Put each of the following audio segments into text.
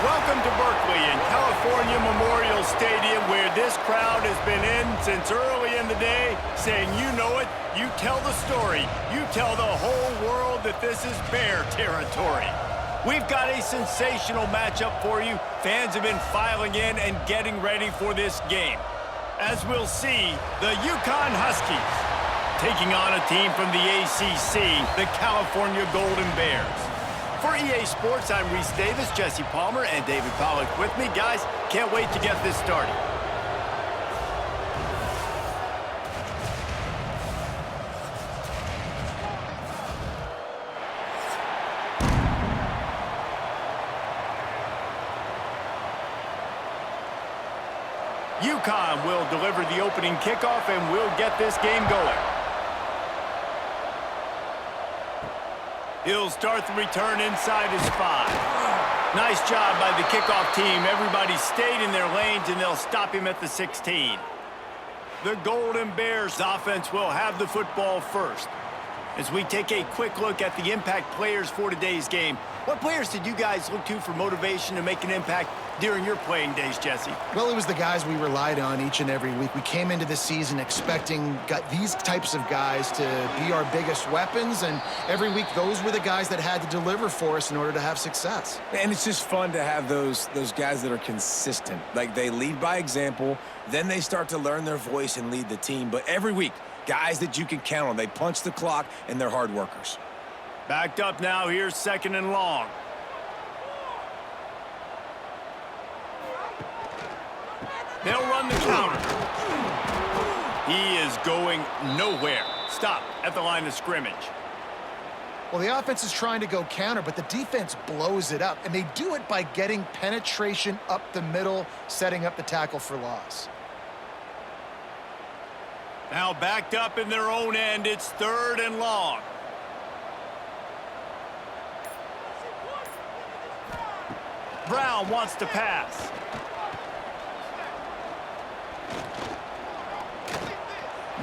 Welcome to Berkeley and California Memorial Stadium, where this crowd has been in since early in the day, saying, you know it, you tell the story, you tell the whole world that this is Bear territory. We've got a sensational matchup for you. Fans have been filing in and getting ready for this game. As we'll see, the UConn Huskies taking on a team from the ACC, the California Golden Bears. For EA Sports, I'm Reese Davis, Jesse Palmer, and David Pollack with me. Guys, can't wait to get this started. UConn will deliver the opening kickoff, and we'll get this game going. He'll start the return inside his 5. Nice job by the kickoff team. Everybody stayed in their lanes, and they'll stop him at the 16. The Golden Bears offense will have the football first. As we take a quick look at the impact players for today's game, what players did you guys look to for motivation to make an impact during your playing days, Jesse? Well, it was the guys we relied on each and every week. We came into the season expecting these types of guys to be our biggest weapons, and every week those were the guys that had to deliver for us in order to have success. And it's just fun to have those guys that are consistent. Like, they lead by example, then they start to learn their voice and lead the team. But every week, guys that you can count on. They punch the clock, and they're hard workers. Backed up now. Here's 2nd and long. They'll run the counter. He is going nowhere. Stop at the line of scrimmage. Well, the offense is trying to go counter, but the defense blows it up, and they do it by getting penetration up the middle, setting up the tackle for loss. Now backed up in their own end. It's 3rd and long. Brown wants to pass.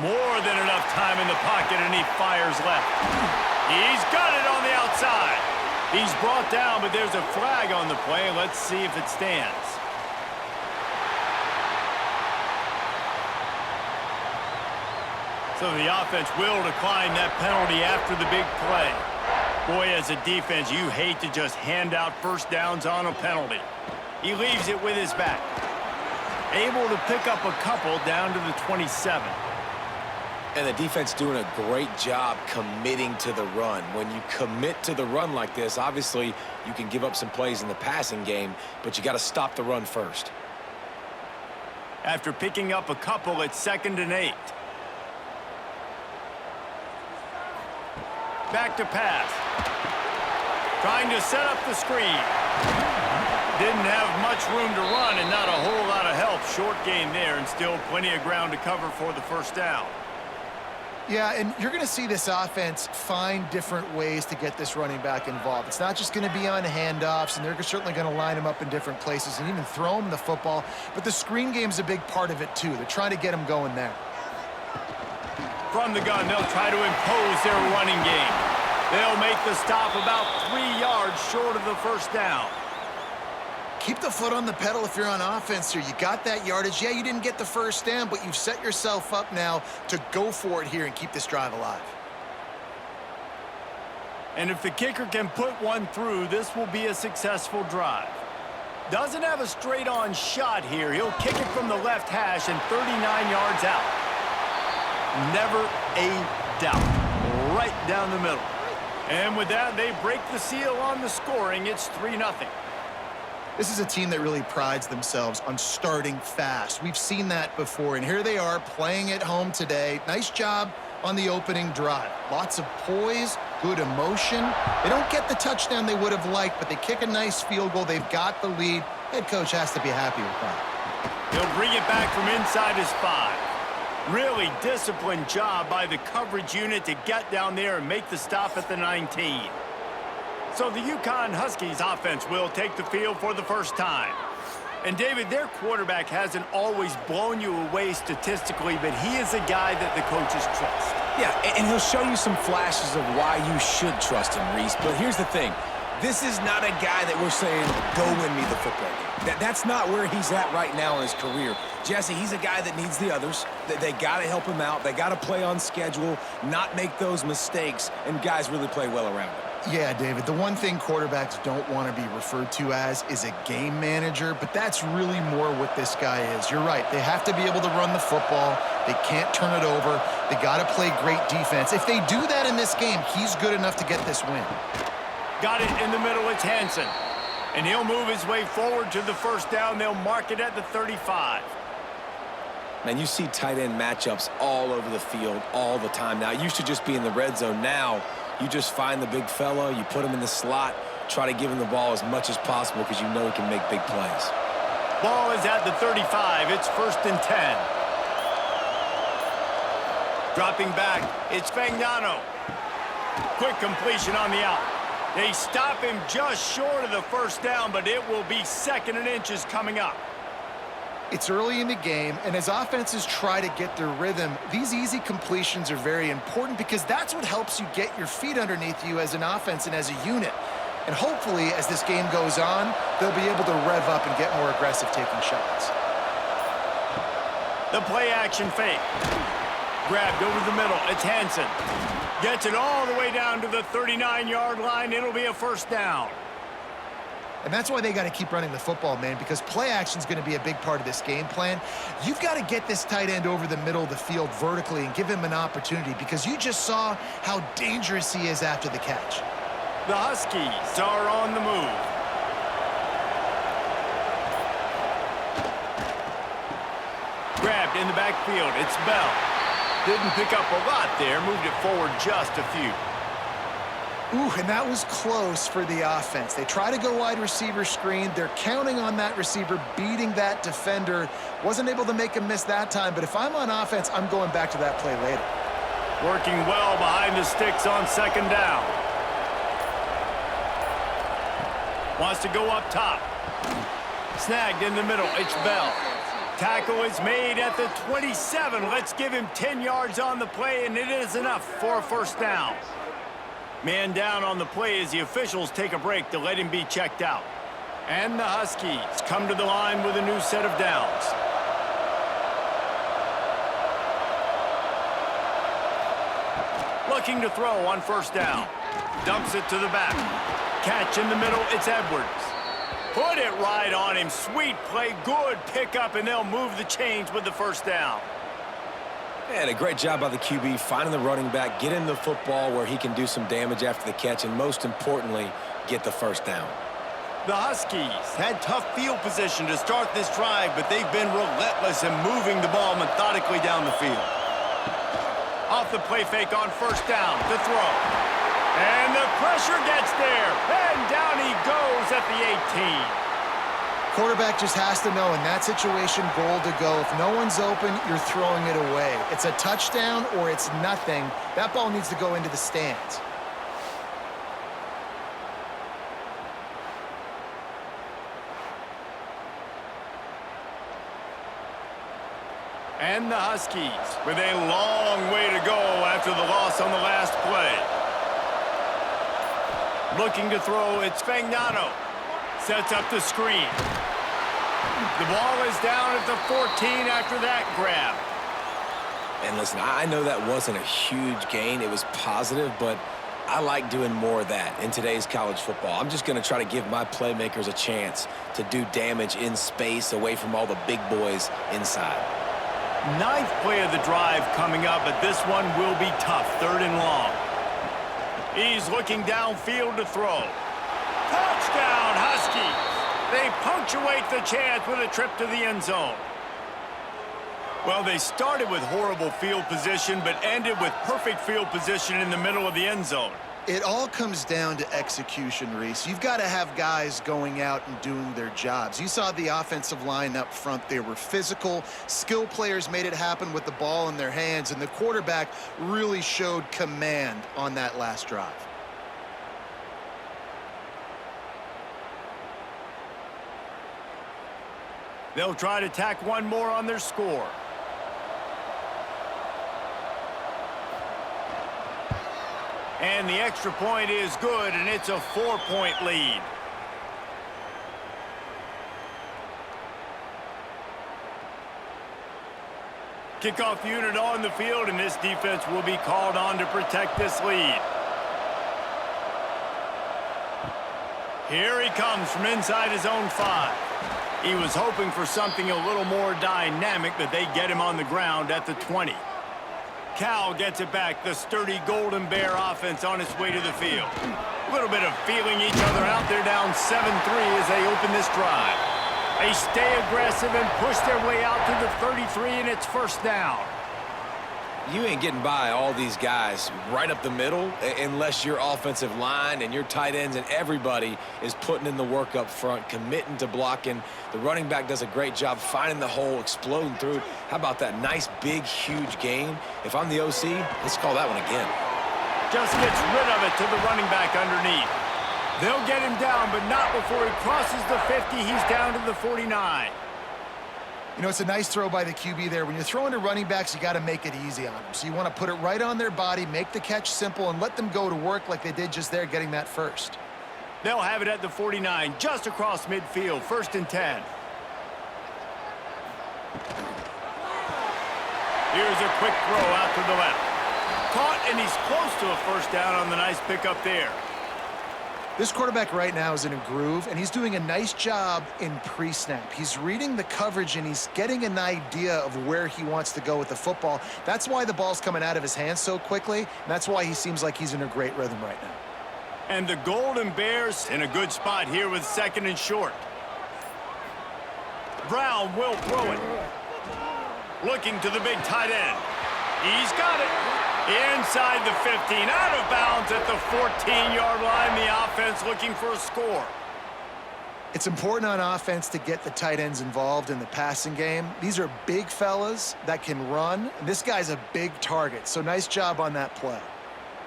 More than enough time in the pocket, and he fires left. He's got it on the outside. He's brought down, but there's a flag on the play. Let's see if it stands. So the offense will decline that penalty after the big play. Boy, as a defense, you hate to just hand out first downs on a penalty. He leaves it with his back. Able to pick up a couple down to the 27. And the defense doing a great job committing to the run. When you commit to the run like this, obviously you can give up some plays in the passing game, but you got to stop the run first. After picking up a couple, it's 2nd and 8. Back to pass. Trying to set up the screen. Didn't have much room to run and not a whole lot of help. Short gain there, and still plenty of ground to cover for the first down. Yeah, and you're going to see this offense find different ways to get this running back involved. It's not just going to be on handoffs, and they're certainly going to line him up in different places and even throw him the football. But the screen game's a big part of it, too. They're trying to get him going there. From the gun, they'll try to impose their running game. They'll make the stop about 3 yards short of the first down. Keep the foot on the pedal if you're on offense here. You got that yardage. Yeah, you didn't get the first down, but you've set yourself up now to go for it here and keep this drive alive. And if the kicker can put one through, this will be a successful drive. Doesn't have a straight-on shot here. He'll kick it from the left hash and 39 yards out. Never a doubt. Right down the middle. And with that, they break the seal on the scoring. It's 3-0. This is a team that really prides themselves on starting fast. We've seen that before, and here they are playing at home today. Nice job on the opening drive. Lots of poise, good emotion. They don't get the touchdown they would have liked, but they kick a nice field goal. They've got the lead. Head coach has to be happy with that. He'll bring it back from inside his 5. Really disciplined job by the coverage unit to get down there and make the stop at the 19. So the UConn Huskies offense will take the field for the first time. And David, their quarterback hasn't always blown you away statistically, but he is a guy that the coaches trust. Yeah, and he'll show you some flashes of why you should trust him, Reese. But here's the thing. This is not a guy that we're saying, go win me the football game. That's not where he's at right now in his career. Jesse, he's a guy that needs the others. They got to help him out. They got to play on schedule, not make those mistakes, and guys really play well around him. Yeah, David, the one thing quarterbacks don't want to be referred to as is a game manager, but that's really more what this guy is. You're right. They have to be able to run the football. They can't turn it over. They got to play great defense. If they do that in this game, he's good enough to get this win. Got it in the middle. It's Hansen. And he'll move his way forward to the first down. They'll mark it at the 35. Man, you see tight end matchups all over the field all the time. Now, it used to just be in the red zone. Now, you just find the big fella, you put him in the slot, try to give him the ball as much as possible because you know he can make big plays. Ball is at the 35. It's 1st and 10. Dropping back, it's Fagnano. Quick completion on the out. They stop him just short of the first down, but it will be 2nd and inches coming up. It's early in the game, and as offenses try to get their rhythm, these easy completions are very important because that's what helps you get your feet underneath you as an offense and as a unit. And hopefully, as this game goes on, they'll be able to rev up and get more aggressive taking shots. The play action fake. Grabbed over the middle. It's Hansen. Gets it all the way down to the 39-yard line. It'll be a 1st down. And that's why they got to keep running the football, man, because play action is going to be a big part of this game plan. You've got to get this tight end over the middle of the field vertically and give him an opportunity because you just saw how dangerous he is after the catch. The Huskies are on the move. Grabbed in the backfield. It's Bell. Didn't pick up a lot there. Moved it forward just a few. Ooh, and that was close for the offense. They try to go wide receiver screen. They're counting on that receiver beating that defender. Wasn't able to make him miss that time, but if I'm on offense, I'm going back to that play later. Working well behind the sticks on 2nd down. Wants to go up top. Snagged in the middle. It's Bell. Tackle is made at the 27. Let's give him 10 yards on the play, and it is enough for a 1st down. Man down on the play as the officials take a break to let him be checked out. And the Huskies come to the line with a new set of downs. Looking to throw on 1st down. Dumps it to the back. Catch in the middle, it's Edwards. Put it right on him. Sweet play, good pickup, and they'll move the chains with the 1st down. And a great job by the QB, finding the running back, getting the football where he can do some damage after the catch, and most importantly, get the 1st down. The Huskies had tough field position to start this drive, but they've been relentless in moving the ball methodically down the field. Off the play fake on 1st down to throw. And the pressure gets there, and down he goes at the 18. Quarterback just has to know in that situation, goal to go. If no one's open, you're throwing it away. It's a touchdown or it's nothing. That ball needs to go into the stands. And the Huskies with a long way to go after the loss on the last play. Looking to throw, it's Fagnano. Sets up the screen. The ball is down at the 14 after that grab. And listen, I know that wasn't a huge gain. It was positive, but I like doing more of that in today's college football. I'm just going to try to give my playmakers a chance to do damage in space away from all the big boys inside. 9th play of the drive coming up, but this one will be tough. 3rd and long. He's looking downfield to throw. Touchdown, Huskies. They punctuate the chance with a trip to the end zone. Well, they started with horrible field position, but ended with perfect field position in the middle of the end zone. It all comes down to execution, Reese. You've got to have guys going out and doing their jobs. You saw the offensive line up front. They were physical. Skill players made it happen with the ball in their hands, and the quarterback really showed command on that last drive. They'll try to tack one more on their score. And the extra point is good, and it's a 4-point lead. Kickoff unit on the field, and this defense will be called on to protect this lead. Here he comes from inside his own 5. He was hoping for something a little more dynamic, but they get him on the ground at the 20. Cal gets it back, the sturdy Golden Bear offense on its way to the field. A little bit of feeling each other out. They're down 7-3 as they open this drive. They stay aggressive and push their way out to the 33, and it's first down. You ain't getting by all these guys right up the middle unless your offensive line and your tight ends and everybody is putting in the work up front, committing to blocking. The running back does a great job finding the hole, exploding through. How about that nice, big, huge gain? If I'm the OC, let's call that one again. Just gets rid of it to the running back underneath. They'll get him down, but not before he crosses the 50. He's down to the 49. You know, it's a nice throw by the QB there. When you're throwing to running backs, you got to make it easy on them. So you want to put it right on their body, make the catch simple, and let them go to work like they did just there, getting that first. They'll have it at the 49, just across midfield, 1st and 10. Here's a quick throw out to the left. Caught, and he's close to a first down on the nice pickup there. This quarterback right now is in a groove, and he's doing a nice job in pre-snap. He's reading the coverage, and he's getting an idea of where he wants to go with the football. That's why the ball's coming out of his hands so quickly, and that's why he seems like he's in a great rhythm right now. And the Golden Bears in a good spot here with 2nd and short. Brown will throw it. Looking to the big tight end. He's got it. Inside the 15, out of bounds at the 14-yard line. The offense looking for a score. It's important on offense to get the tight ends involved in the passing game. These are big fellas that can run. This guy's a big target, so nice job on that play.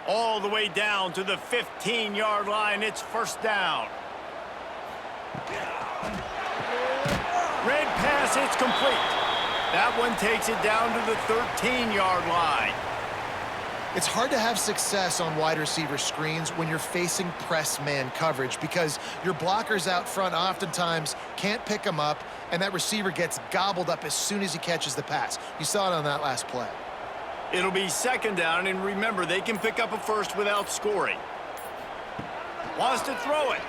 All the way down to the 15-yard line. It's first down. Red pass, it's complete. That one takes it down to the 13-yard line. It's hard to have success on wide receiver screens when you're facing press man coverage because your blockers out front oftentimes can't pick them up, and that receiver gets gobbled up as soon as he catches the pass. You saw it on that last play. It'll be 2nd down, and remember, they can pick up a first without scoring. Wants to throw it.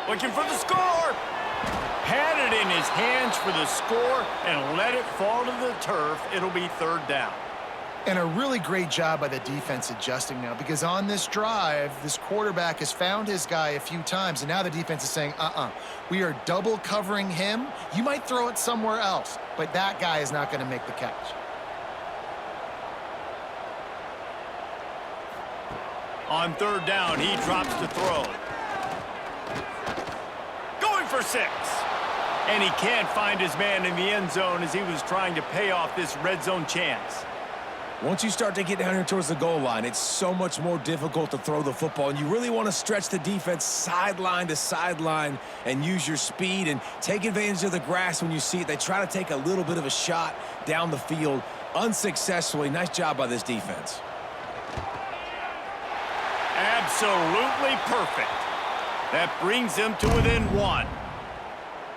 Looking for the score. Had it in his hands for the score and let it fall to the turf. It'll be 3rd down. And a really great job by the defense adjusting now, because on this drive, this quarterback has found his guy a few times, and now the defense is saying, we are double covering him. You might throw it somewhere else, but that guy is not going to make the catch. On 3rd down, he drops to throw. Going for 6. And he can't find his man in the end zone as he was trying to pay off this red zone chance. Once you start to get down here towards the goal line, it's so much more difficult to throw the football, and you really want to stretch the defense sideline to sideline and use your speed and take advantage of the grass when you see it. They try to take a little bit of a shot down the field unsuccessfully. Nice job by this defense. Absolutely perfect. That brings them to within 1.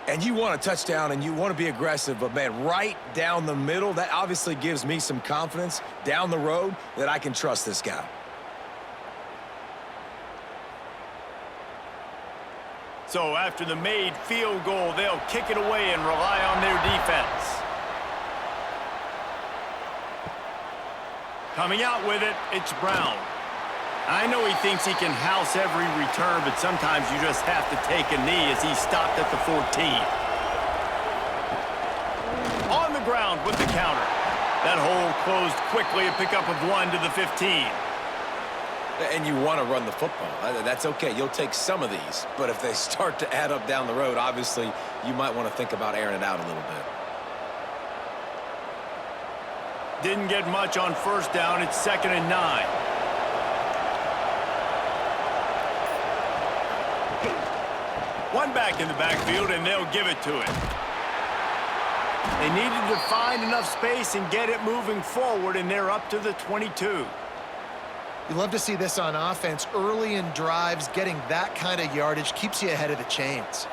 And you want a touchdown and you want to be aggressive, but, man, right down the middle, that obviously gives me some confidence down the road that I can trust this guy. So after the made field goal, they'll kick it away and rely on their defense. Coming out with it, it's Brown. I know he thinks he can house every return, but sometimes you just have to take a knee as he stopped at the 14. On the ground with the counter. That hole closed quickly, a pickup of 1 to the 15. And you want to run the football. That's okay. You'll take some of these. But if they start to add up down the road, obviously, you might want to think about airing it out a little bit. Didn't get much on 1st down. It's 2nd and 9. One back in the backfield, and they'll give it to it. They needed to find enough space and get it moving forward, and they're up to the 22. You love to see this on offense. Early in drives, getting that kind of yardage keeps you ahead of the chains.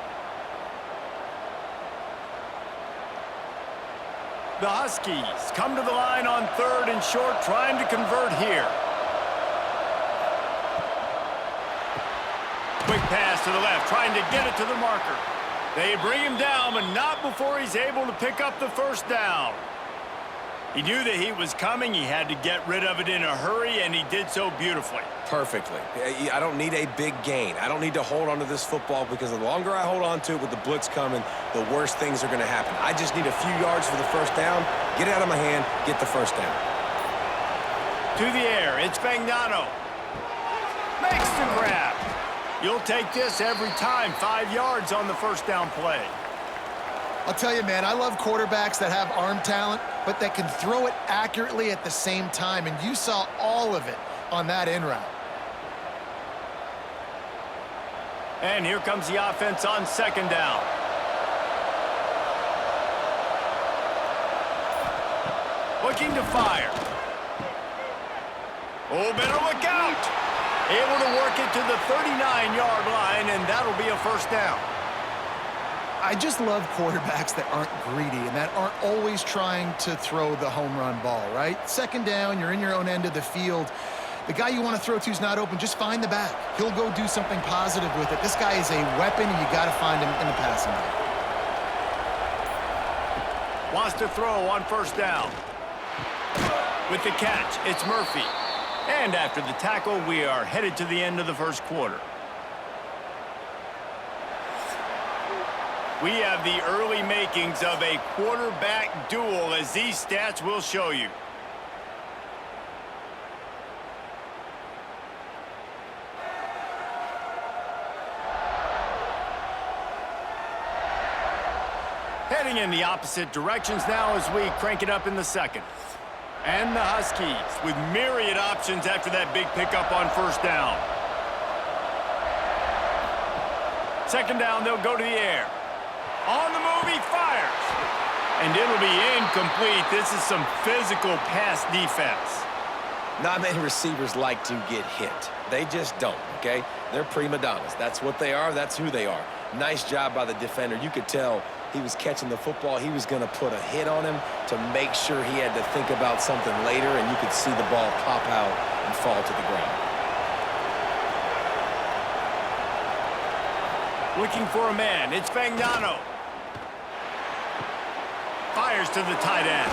The Huskies come to the line on 3rd and short, trying to convert here. Quick pass to the left, trying to get it to the marker. They bring him down, but not before he's able to pick up the first down. He knew that he was coming. He had to get rid of it in a hurry, and he did so beautifully. Perfectly. I don't need a big gain. I don't need to hold on to this football because the longer I hold on to it with the blitz coming, the worse things are going to happen. I just need a few yards for the first down, get it out of my hand, get the first down. To the air, it's Fagnano. Makes the grab. You'll take this every time. 5 yards on the first down play. I'll tell you, man, I love quarterbacks that have arm talent, but that can throw it accurately at the same time, and you saw all of it on that in route. And here comes the offense on 2nd down. Looking to fire. Oh, better look out. Able to work it to the 39-yard line, and that'll be a first down. I just love quarterbacks that aren't greedy and that aren't always trying to throw the home run ball, right? 2nd down, you're in your own end of the field. The guy you want to throw to is not open. Just find the back. He'll go do something positive with it. This guy is a weapon, and you got to find him in the passing game. Wants to throw on 1st down. With the catch, it's Murphy. And after the tackle, we are headed to the end of the 1st quarter. We have the early makings of a quarterback duel, as these stats will show you. Heading in the opposite directions now as we crank it up in the 2nd. And the Huskies with myriad options after that big pickup on 1st down. 2nd down, they'll go to the air. On the move, he fires. And it'll be incomplete. This is some physical pass defense. Not many receivers like to get hit. They just don't, okay? They're prima donnas. That's what they are. That's who they are. Nice job by the defender. You could tell he was catching the football. He was going to put a hit on him to make sure he had to think about something later, and you could see the ball pop out and fall to the ground. Looking for a man. It's Fagnano. Fires to the tight end.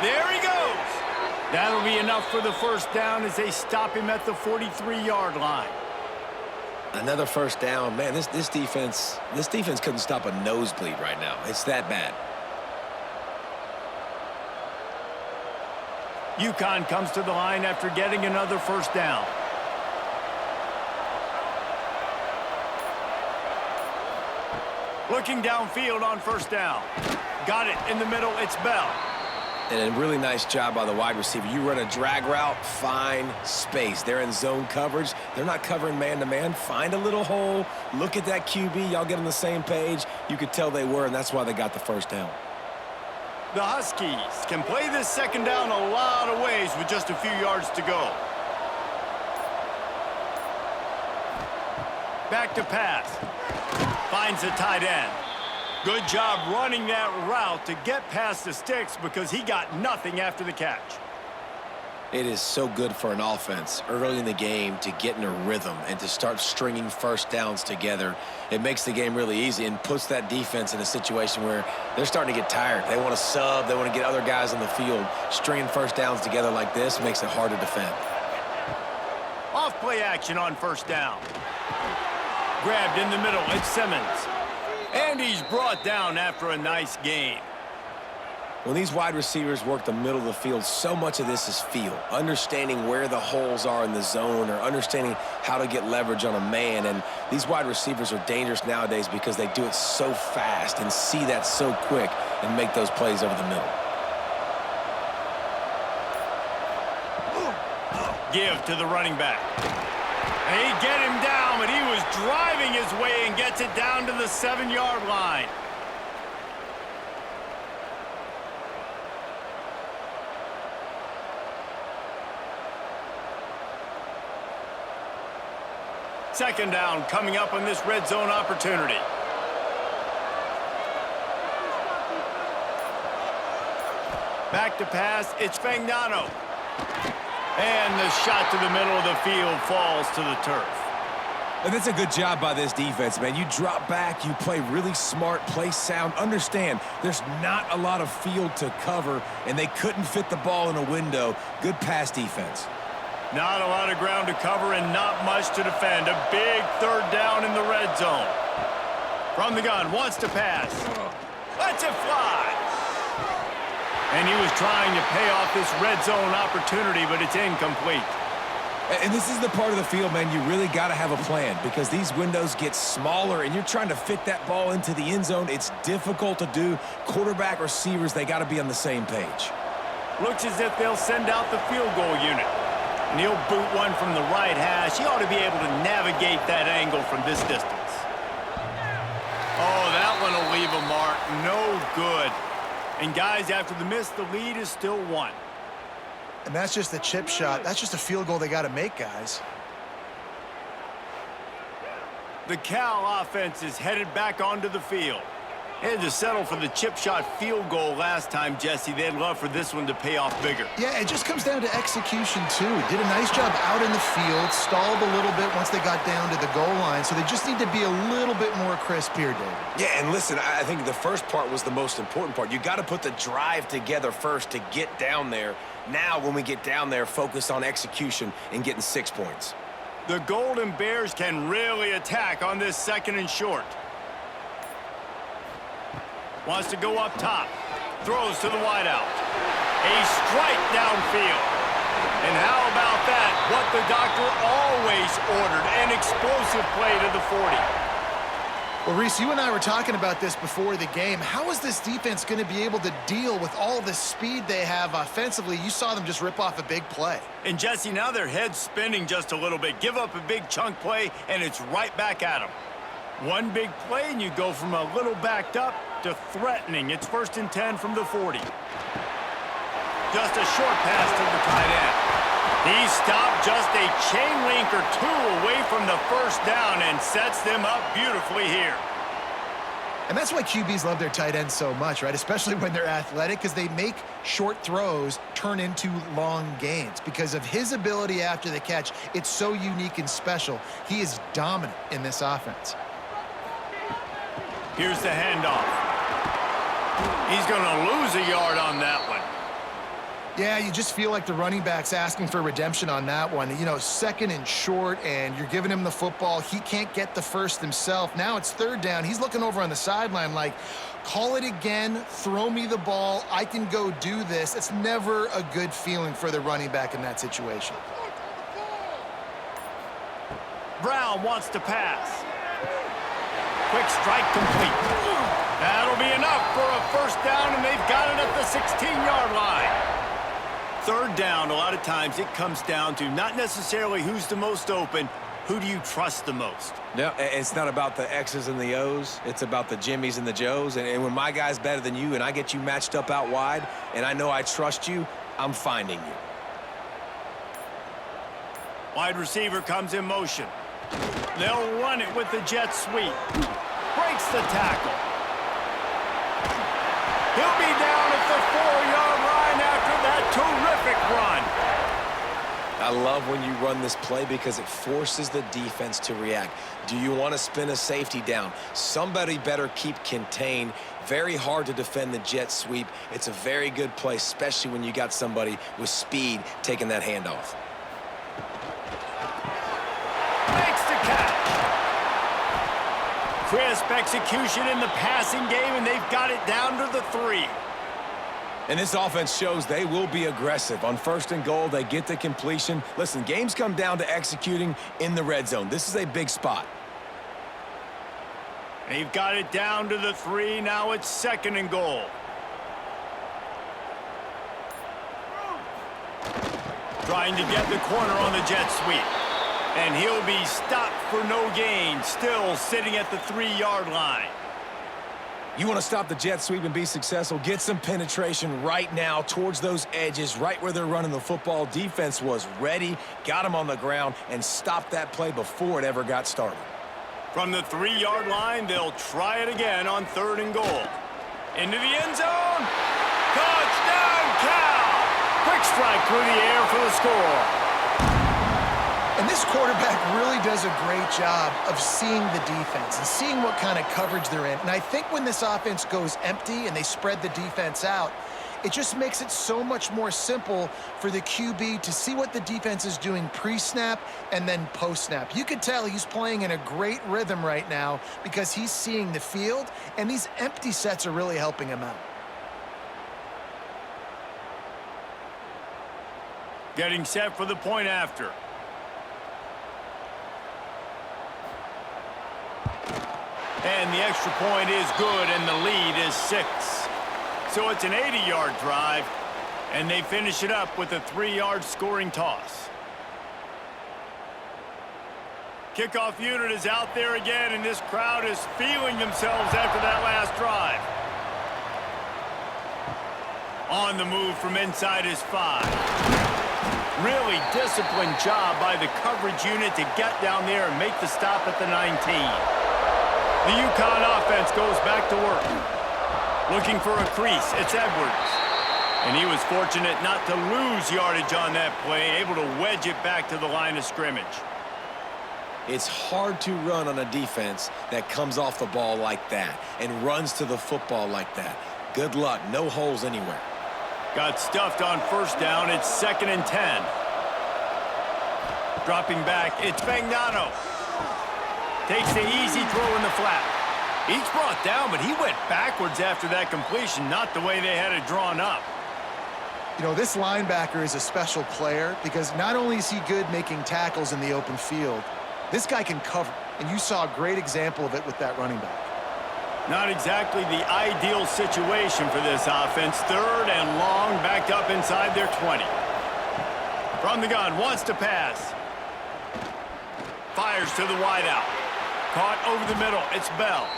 There he goes. That'll be enough for the first down as they stop him at the 43-yard line. Another first down. Man, this defense couldn't stop a nosebleed right now. It's that bad. UConn comes to the line after getting another first down. Looking downfield on 1st down. Got it in the middle. It's Bell. And a really nice job by the wide receiver. You run a drag route, find space. They're in zone coverage. They're not covering man-to-man. Find a little hole. Look at that QB. Y'all get on the same page. You could tell they were, and that's why they got the first down. The Huskies can play this 2nd down a lot of ways with just a few yards to go. Back to pass. Finds the tight end. Good job running that route to get past the sticks because he got nothing after the catch. It is so good for an offense early in the game to get in a rhythm and to start stringing first downs together. It makes the game really easy and puts that defense in a situation where they're starting to get tired. They want to sub. They want to get other guys on the field. Stringing first downs together like this makes it hard to defend. Off play action on 1st down. Grabbed in the middle. It's Simmons. And he's brought down after a nice gain. When these wide receivers work the middle of the field, so much of this is feel. Understanding where the holes are in the zone or understanding how to get leverage on a man. And these wide receivers are dangerous nowadays because they do it so fast and see that so quick and make those plays over the middle. Give to the running back. They get him down, but he was driving his way and gets it down to the 7-yard line. Second down coming up on this red zone opportunity. Back to pass, it's Fagnano. And the shot to the middle of the field falls to the turf. And that's a good job by this defense, man. You drop back, you play really smart, play sound. Understand, there's not a lot of field to cover, and they couldn't fit the ball in a window. Good pass defense. Not a lot of ground to cover and not much to defend. A big third down in the red zone. From the gun, wants to pass. Lets it fly. And he was trying to pay off this red zone opportunity, but it's incomplete. And this is the part of the field, man, you really got to have a plan because these windows get smaller and you're trying to fit that ball into the end zone. It's difficult to do. Quarterback, receivers, they got to be on the same page. Looks as if they'll send out the field goal unit. And he'll boot one from the right hash. He ought to be able to navigate that angle from this distance. Oh, that one will leave a mark. No good. And guys, after the miss, the lead is still one. And that's just a chip shot. That's just a field goal they got to make, guys. The Cal offense is headed back onto the field. They had to settle for the chip shot field goal last time, Jesse. They'd love for this one to pay off bigger. Yeah, it just comes down to execution, too. Did a nice job out in the field, stalled a little bit once they got down to the goal line, so they just need to be a little bit more crisp here, David. Yeah, and listen, I think the first part was the most important part. You got to put the drive together first to get down there. Now, when we get down there, focus on execution and getting 6 points. The Golden Bears can really attack on this second and short. Wants to go up top. Throws to the wideout. A strike downfield. And how about that? What the doctor always ordered. An explosive play to the 40. Well, Reese, you and I were talking about this before the game. How is this defense going to be able to deal with all the speed they have offensively? You saw them just rip off a big play. And, Jesse, now their head's spinning just a little bit. Give up a big chunk play, and it's right back at them. One big play, and you go from a little backed up to threatening. It's 1st and 10 from the 40. Just a short pass to the tight end. He stopped just a chain link or two away from the first down and sets them up beautifully here. And that's why QBs love their tight ends so much, right? Especially when they're athletic, because they make short throws turn into long gains. Because of his ability after the catch, it's so unique and special. He is dominant in this offense. Here's the handoff. He's going to lose a yard on that one. Yeah, you just feel like the running back's asking for redemption on that one. You know, second and short, and you're giving him the football. He can't get the first himself. Now it's third down. He's looking over on the sideline like, call it again, throw me the ball, I can go do this. It's never a good feeling for the running back in that situation. Brown wants to pass. Quick strike complete. That'll be enough for a first down, and they've got it at the 16-yard line. Third down, a lot of times it comes down to not necessarily who's the most open, who do you trust the most? No, it's not about the X's and the O's. It's about the Jimmies and the Joes. And when my guy's better than you and I get you matched up out wide and I know I trust you, I'm finding you. Wide receiver comes in motion. They'll run it with the jet sweep. Breaks the tackle. He'll be down at the 4-yard line after that terrific run. I love when you run this play because it forces the defense to react. Do you want to spin a safety down? Somebody better keep contained. Very hard to defend the jet sweep. It's a very good play, especially when you got somebody with speed taking that handoff. Makes the catch. Crisp execution in the passing game, and they've got it down to the 3. And this offense shows they will be aggressive. On 1st and goal, they get the completion. Listen, games come down to executing in the red zone. This is a big spot. They've got it down to the 3. Now it's 2nd and goal. Trying to get the corner on the jet sweep. And he'll be stopped for no gain, still sitting at the 3-yard line. You want to stop the jet sweep and be successful? Get some penetration right now towards those edges, right where they're running the football. Defense was ready, got them on the ground, and stopped that play before it ever got started. From the 3-yard line, they'll try it again on 3rd and goal. Into the end zone. Touchdown, Cal! Quick strike through the air for the score. And this quarterback really does a great job of seeing the defense and seeing what kind of coverage they're in. And I think when this offense goes empty and they spread the defense out, it just makes it so much more simple for the QB to see what the defense is doing pre-snap and then post-snap. You could tell he's playing in a great rhythm right now because he's seeing the field, and these empty sets are really helping him out. Getting set for the point after. And the extra point is good, and the lead is 6. So it's an 80-yard drive, and they finish it up with a 3-yard scoring toss. Kickoff unit is out there again, and this crowd is feeling themselves after that last drive. On the move from inside his 5. Really disciplined job by the coverage unit to get down there and make the stop at the 19. The UConn offense goes back to work. Looking for a crease, it's Edwards. And he was fortunate not to lose yardage on that play, able to wedge it back to the line of scrimmage. It's hard to run on a defense that comes off the ball like that and runs to the football like that. Good luck, no holes anywhere. Got stuffed on 1st down, it's 2nd and 10. Dropping back, it's Fagnano. Takes the easy throw in the flat. He's brought down, but he went backwards after that completion, not the way they had it drawn up. You know, this linebacker is a special player because not only is he good making tackles in the open field, this guy can cover, and you saw a great example of it with that running back. Not exactly the ideal situation for this offense. 3rd and long, backed up inside their 20. From the gun, wants to pass. Fires to the wideout. Caught over the middle, it's Bell.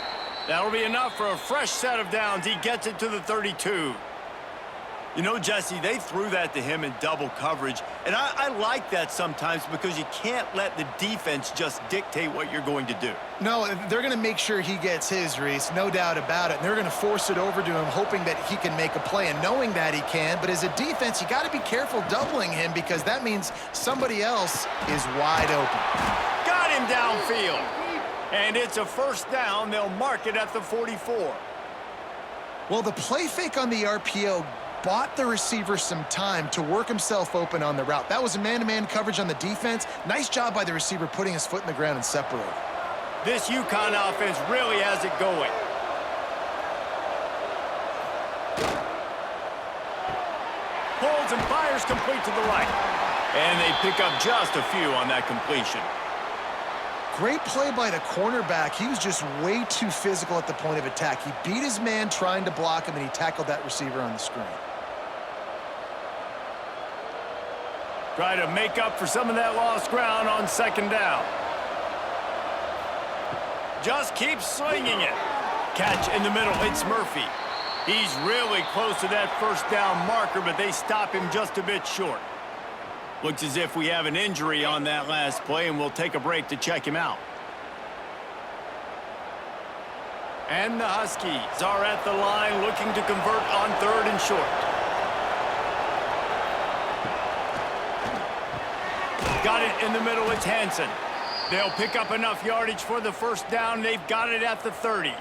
That'll be enough for a fresh set of downs. He gets it to the 32. You know, Jesse, they threw that to him in double coverage, and I like that sometimes because you can't let the defense just dictate what you're going to do. No, they're going to make sure he gets his, Reese, no doubt about it. And they're going to force it over to him, hoping that he can make a play and knowing that he can. But as a defense, you got to be careful doubling him because that means somebody else is wide open. Got him downfield. And it's a 1st down. They'll mark it at the 44. Well, the play fake on the RPO bought the receiver some time to work himself open on the route. That was a man-to-man coverage on the defense. Nice job by the receiver putting his foot in the ground and separating. This UConn offense really has it going. Pulls and fires complete to the right. And they pick up just a few on that completion. Great play by the cornerback. He was just way too physical at the point of attack. He beat his man trying to block him, and he tackled that receiver on the screen. Try to make up for some of that lost ground on 2nd down. Just keeps swinging it. Catch in the middle, it's Murphy. He's really close to that 1st down marker, but they stop him just a bit short. Looks as if we have an injury on that last play, and we'll take a break to check him out. And the Huskies are at the line looking to convert on 3rd and short. Got it in the middle, it's Hansen. They'll pick up enough yardage for the 1st down. They've got it at the 30.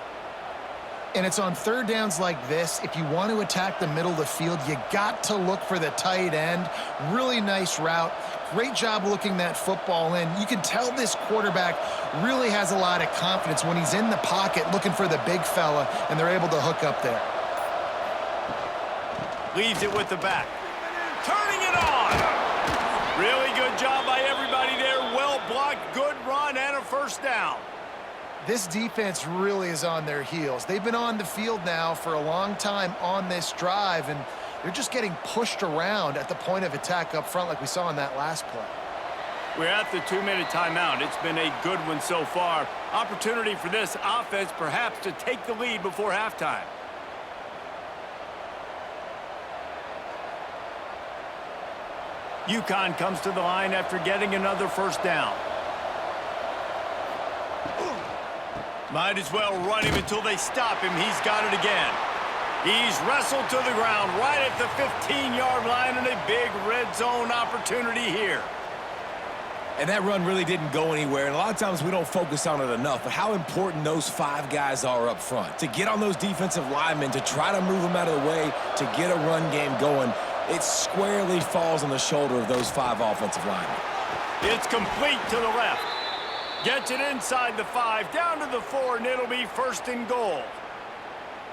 And it's on 3rd downs like this. If you want to attack the middle of the field, you got to look for the tight end. Really nice route. Great job looking that football in. You can tell this quarterback really has a lot of confidence when he's in the pocket looking for the big fella, and they're able to hook up there. Leaves it with the back. Turning it on. Really good job by everybody there. Well blocked, good run, and a 1st down. This defense really is on their heels. They've been on the field now for a long time on this drive, and they're just getting pushed around at the point of attack up front like we saw in that last play. We're at the 2-minute timeout. It's been a good one so far. Opportunity for this offense perhaps to take the lead before halftime. UConn comes to the line after getting another first down. Might as well run him until they stop him. He's got it again. He's wrestled to the ground right at the 15-yard line, and a big red zone opportunity here. And that run really didn't go anywhere, and a lot of times we don't focus on it enough, but how important those 5 guys are up front. To get on those defensive linemen, to try to move them out of the way, to get a run game going, it squarely falls on the shoulder of those 5 offensive linemen. It's complete to the left. Gets it inside the 5, down to the 4, and it'll be first and goal.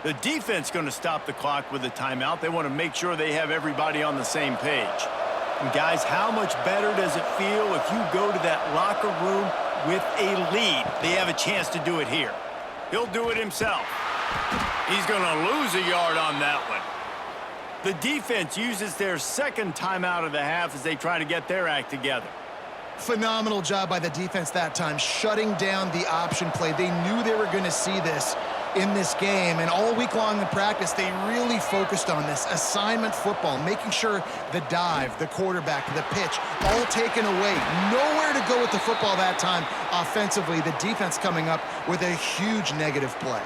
The defense going to stop the clock with a timeout. They want to make sure they have everybody on the same page. And guys, how much better does it feel if you go to that locker room with a lead? They have a chance to do it here. He'll do it himself. He's going to lose a yard on that one. The defense uses their second timeout of the half as they try to get their act together. Phenomenal job by the defense that time, shutting down the option play. They knew they were going to see this in this game, and all week long in practice, they really focused on this assignment football, making sure the dive, the quarterback, the pitch, all taken away. Nowhere to go with the football that time offensively. The defense coming up with a huge negative play.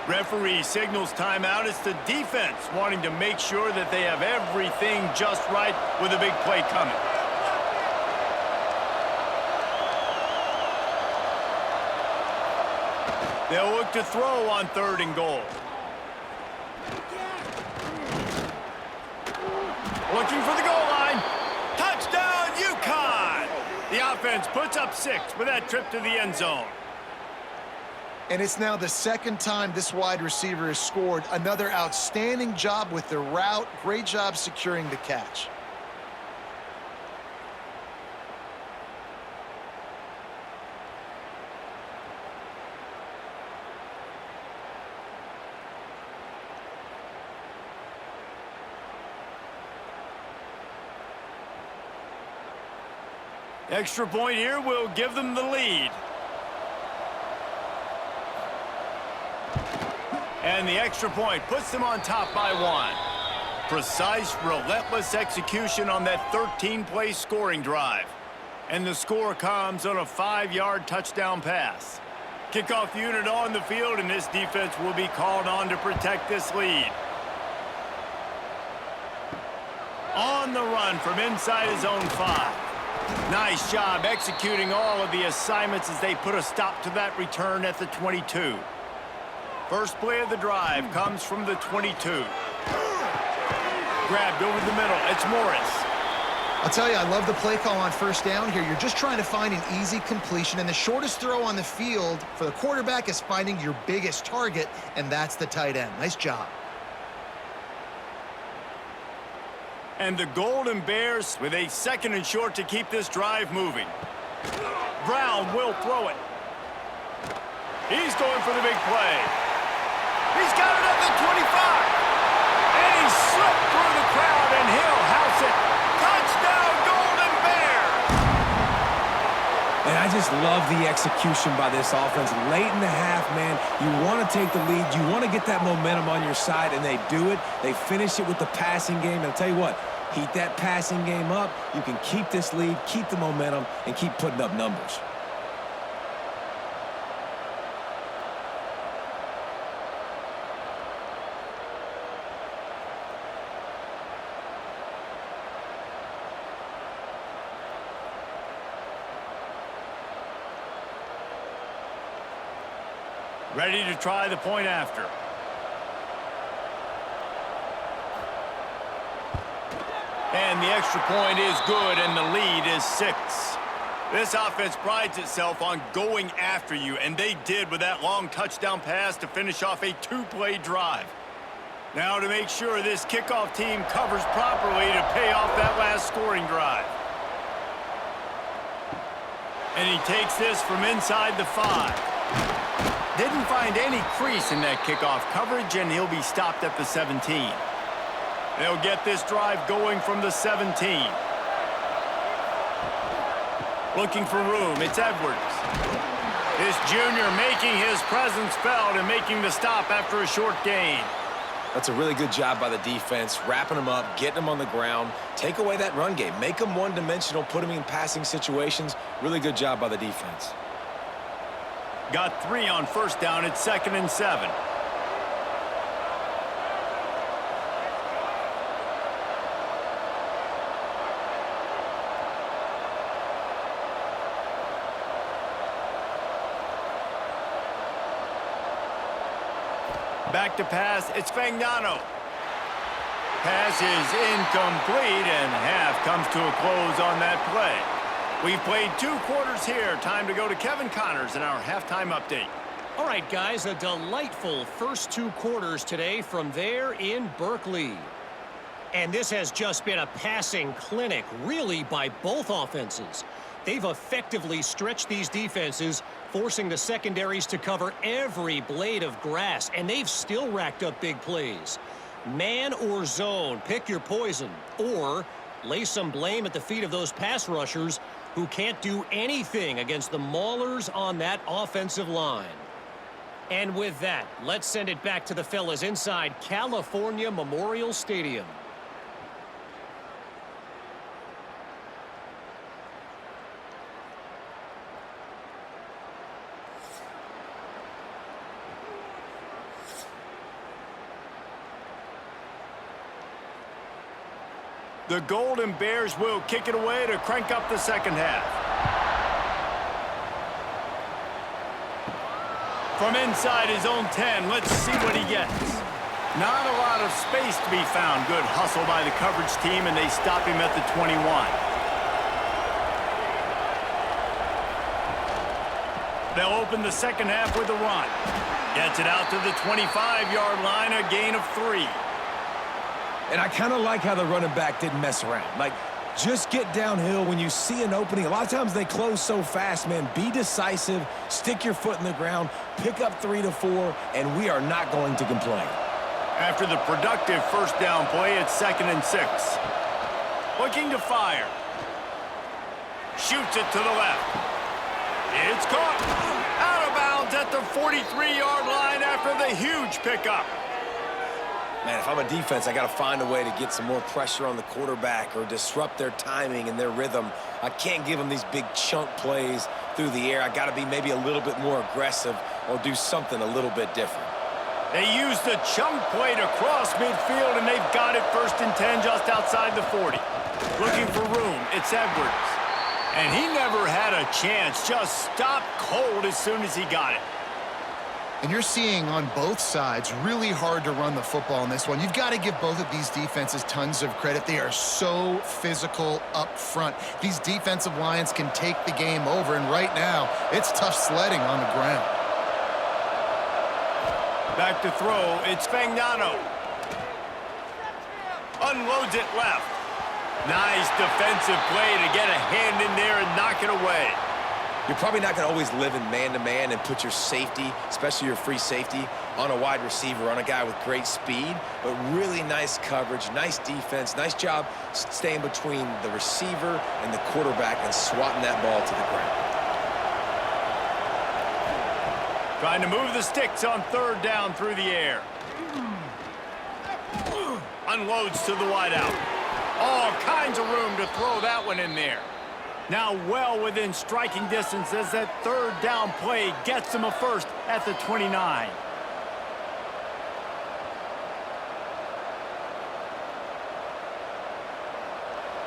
Referee signals timeout. It's the defense wanting to make sure that they have everything just right with a big play coming. They'll look to throw on 3rd and goal. Looking for the goal line. Touchdown, UConn! The offense puts up 6 with that trip to the end zone. And it's now the second time this wide receiver has scored. Another outstanding job with the route. Great job securing the catch. Extra point here will give them the lead. And the extra point puts them on top by 1. Precise, relentless execution on that 13-play scoring drive. And the score comes on a 5-yard touchdown pass. Kickoff unit on the field, and this defense will be called on to protect this lead. On the run from inside his own 5. Nice job executing all of the assignments as they put a stop to that return at the 22. First play of the drive comes from the 22. Grabbed over the middle. It's Morris. I'll tell you, I love the play call on first down here. You're just trying to find an easy completion, and the shortest throw on the field for the quarterback is finding your biggest target, and that's the tight end. Nice job. And the Golden Bears with a 2nd and short to keep this drive moving. Brown will throw it. He's going for the big play. He's got it at the 25. And he slipped through the crowd, and he'll house it. Touchdown, Golden Bears! And I just love the execution by this offense. Late in the half, man, you want to take the lead. You want to get that momentum on your side, and they do it. They finish it with the passing game. And I'll tell you what, heat that passing game up. You can keep this lead, keep the momentum, and keep putting up numbers. Ready to try the point after. And the extra point is good, and the lead is 6. This offense prides itself on going after you, and they did with that long touchdown pass to finish off a 2-play drive. Now to make sure this kickoff team covers properly to pay off that last scoring drive. And he takes this from inside the 5. Didn't find any crease in that kickoff coverage, and he'll be stopped at the 17. They'll get this drive going from the 17. Looking for room, it's Edwards. This junior making his presence felt and making the stop after a short gain. That's a really good job by the defense, wrapping them up, getting them on the ground. Take away that run game. Make them one-dimensional, put them in passing situations. Really good job by the defense. Got 3 on first down. It's 2nd and 7. Back to pass, it's Fagnano. Pass is incomplete, and half comes to a close on that play. We've played 2 quarters here. Time to go to Kevin Connors in our halftime update. All right, guys, a delightful first 2 quarters today from there in Berkeley. And this has just been a passing clinic, really, by both offenses. They've effectively stretched these defenses, forcing the secondaries to cover every blade of grass, and they've still racked up big plays. Man or zone, pick your poison, or lay some blame at the feet of those pass rushers who can't do anything against the maulers on that offensive line. And with that, let's send it back to the fellas inside California Memorial Stadium. The Golden Bears will kick it away to crank up the second half. From inside his own 10, let's see what he gets. Not a lot of space to be found. Good hustle by the coverage team, and they stop him at the 21. They'll open the second half with a run. Gets it out to the 25-yard line, a gain of 3. And I kind of like how the running back didn't mess around. Like, just get downhill when you see an opening. A lot of times they close so fast, man. Be decisive, stick your foot in the ground, pick up 3 to 4, and we are not going to complain. After the productive first down play, it's 2nd and 6. Looking to fire. Shoots it to the left. It's caught. Out of bounds at the 43-yard line after the huge pickup. Man, if I'm a defense, I got to find a way to get some more pressure on the quarterback or disrupt their timing and their rhythm. I can't give them these big chunk plays through the air. I got to be maybe a little bit more aggressive or do something a little bit different. They used the chunk play to cross midfield, and they've got it 1st and 10 just outside the 40. Looking for room, it's Edwards. And he never had a chance, just stopped cold as soon as he got it. And you're seeing on both sides really hard to run the football in this one. You've got to give both of these defenses tons of credit. They are so physical up front. These defensive lines can take the game over, and right now, it's tough sledding on the ground. Back to throw, it's Fagnano. Unloads it left. Nice defensive play to get a hand in there and knock it away. You're probably not going to always live in man-to-man and put your safety, especially your free safety, on a wide receiver, on a guy with great speed, but really nice coverage, nice defense, nice job staying between the receiver and the quarterback and swatting that ball to the ground. Trying to move the sticks on 3rd down through the air. Unloads to the wideout. All kinds of room to throw that one in there. Now well within striking distance as that 3rd down play gets him a first at the 29.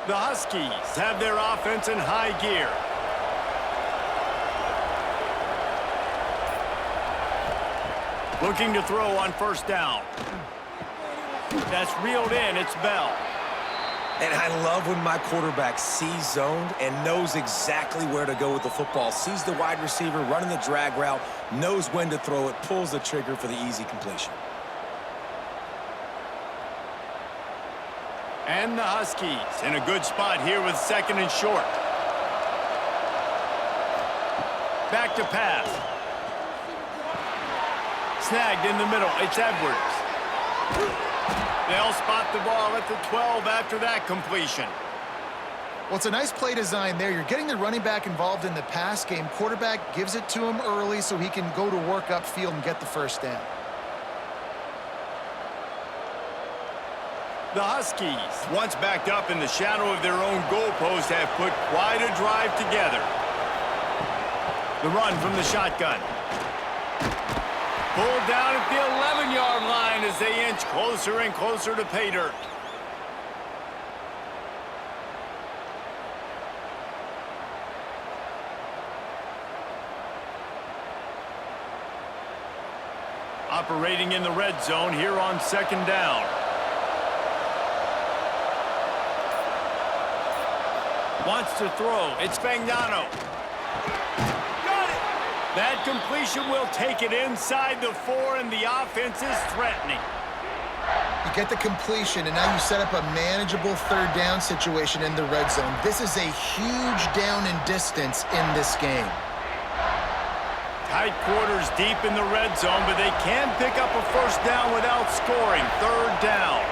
The Huskies have their offense in high gear. Looking to throw on 1st down. That's reeled in, it's Bell. And I love when my quarterback sees zoned and knows exactly where to go with the football. Sees the wide receiver running the drag route, knows when to throw it, pulls the trigger for the easy completion. And the Huskies in a good spot here with 2nd and short. Back to pass. Snagged in the middle, it's Edwards. They'll spot the ball at the 12 after that completion. Well, it's a nice play design there. You're getting the running back involved in the pass game. Quarterback gives it to him early so he can go to work upfield and get the first down. The Huskies, once backed up in the shadow of their own goalpost, have put quite a drive together. The run from the shotgun. Pulled down at the 11-yard line as they inch closer and closer to pay dirt. Operating in the red zone here on second down. Wants to throw. It's Fagnano. Got it. That completion will take it inside the 4, and the offense is threatening. You get the completion, and now you set up a manageable third down situation in the red zone. This is a huge down in distance in this game. Tight quarters deep in the red zone, but they can pick up a first down without scoring. Third down.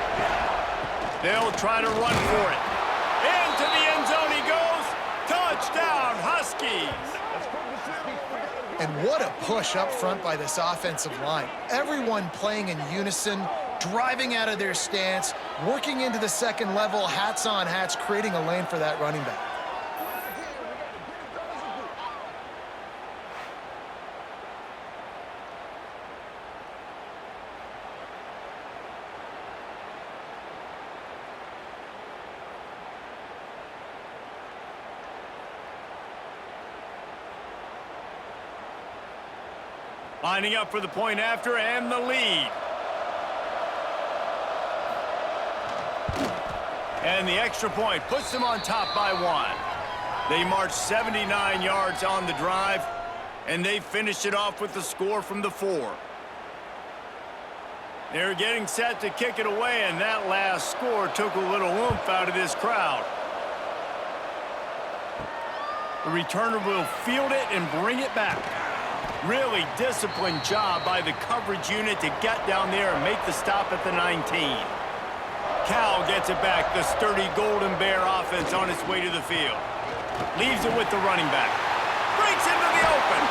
They'll try to run for it. Into the end zone he goes. Touchdown, Huskies. And what a push up front by this offensive line. Everyone playing in unison, driving out of their stance, working into the second level, hats on hats, creating a lane for that running back. Lining up for the point after and the lead. And the extra point puts them on top by 1. They marched 79 yards on the drive, and they finished it off with the score from the 4. They're getting set to kick it away, and that last score took a little oomph out of this crowd. The returner will field it and bring it back. Really disciplined job by the coverage unit to get down there and make the stop at the 19. Cal gets it back. The sturdy Golden Bear offense on its way to the field. Leaves it with the running back. Breaks into the open.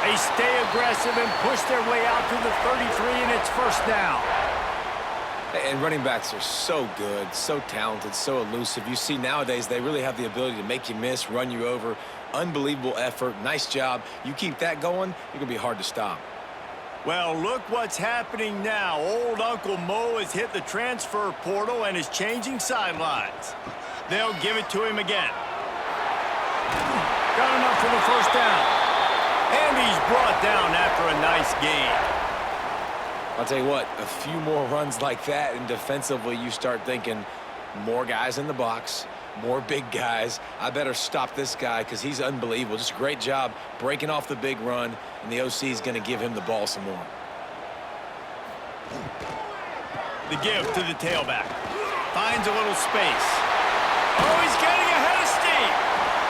They stay aggressive and push their way out to the 33, and it's first down. And running backs are so good, so talented, so elusive. You see nowadays they really have the ability to make you miss, run you over. Unbelievable effort. Nice job. You keep that going, you're going to be hard to stop. Well, look what's happening now. Old Uncle Mo has hit the transfer portal and is changing sidelines. They'll give it to him again. Got enough for the first down. And he's brought down after a nice gain. I'll tell you what, a few more runs like that, and defensively you start thinking more guys in the box, more big guys. I better stop this guy because he's unbelievable. Just a great job breaking off the big run, and the OC is going to give him the ball some more. The give to the tailback. Finds a little space. Oh, he's getting ahead of steam.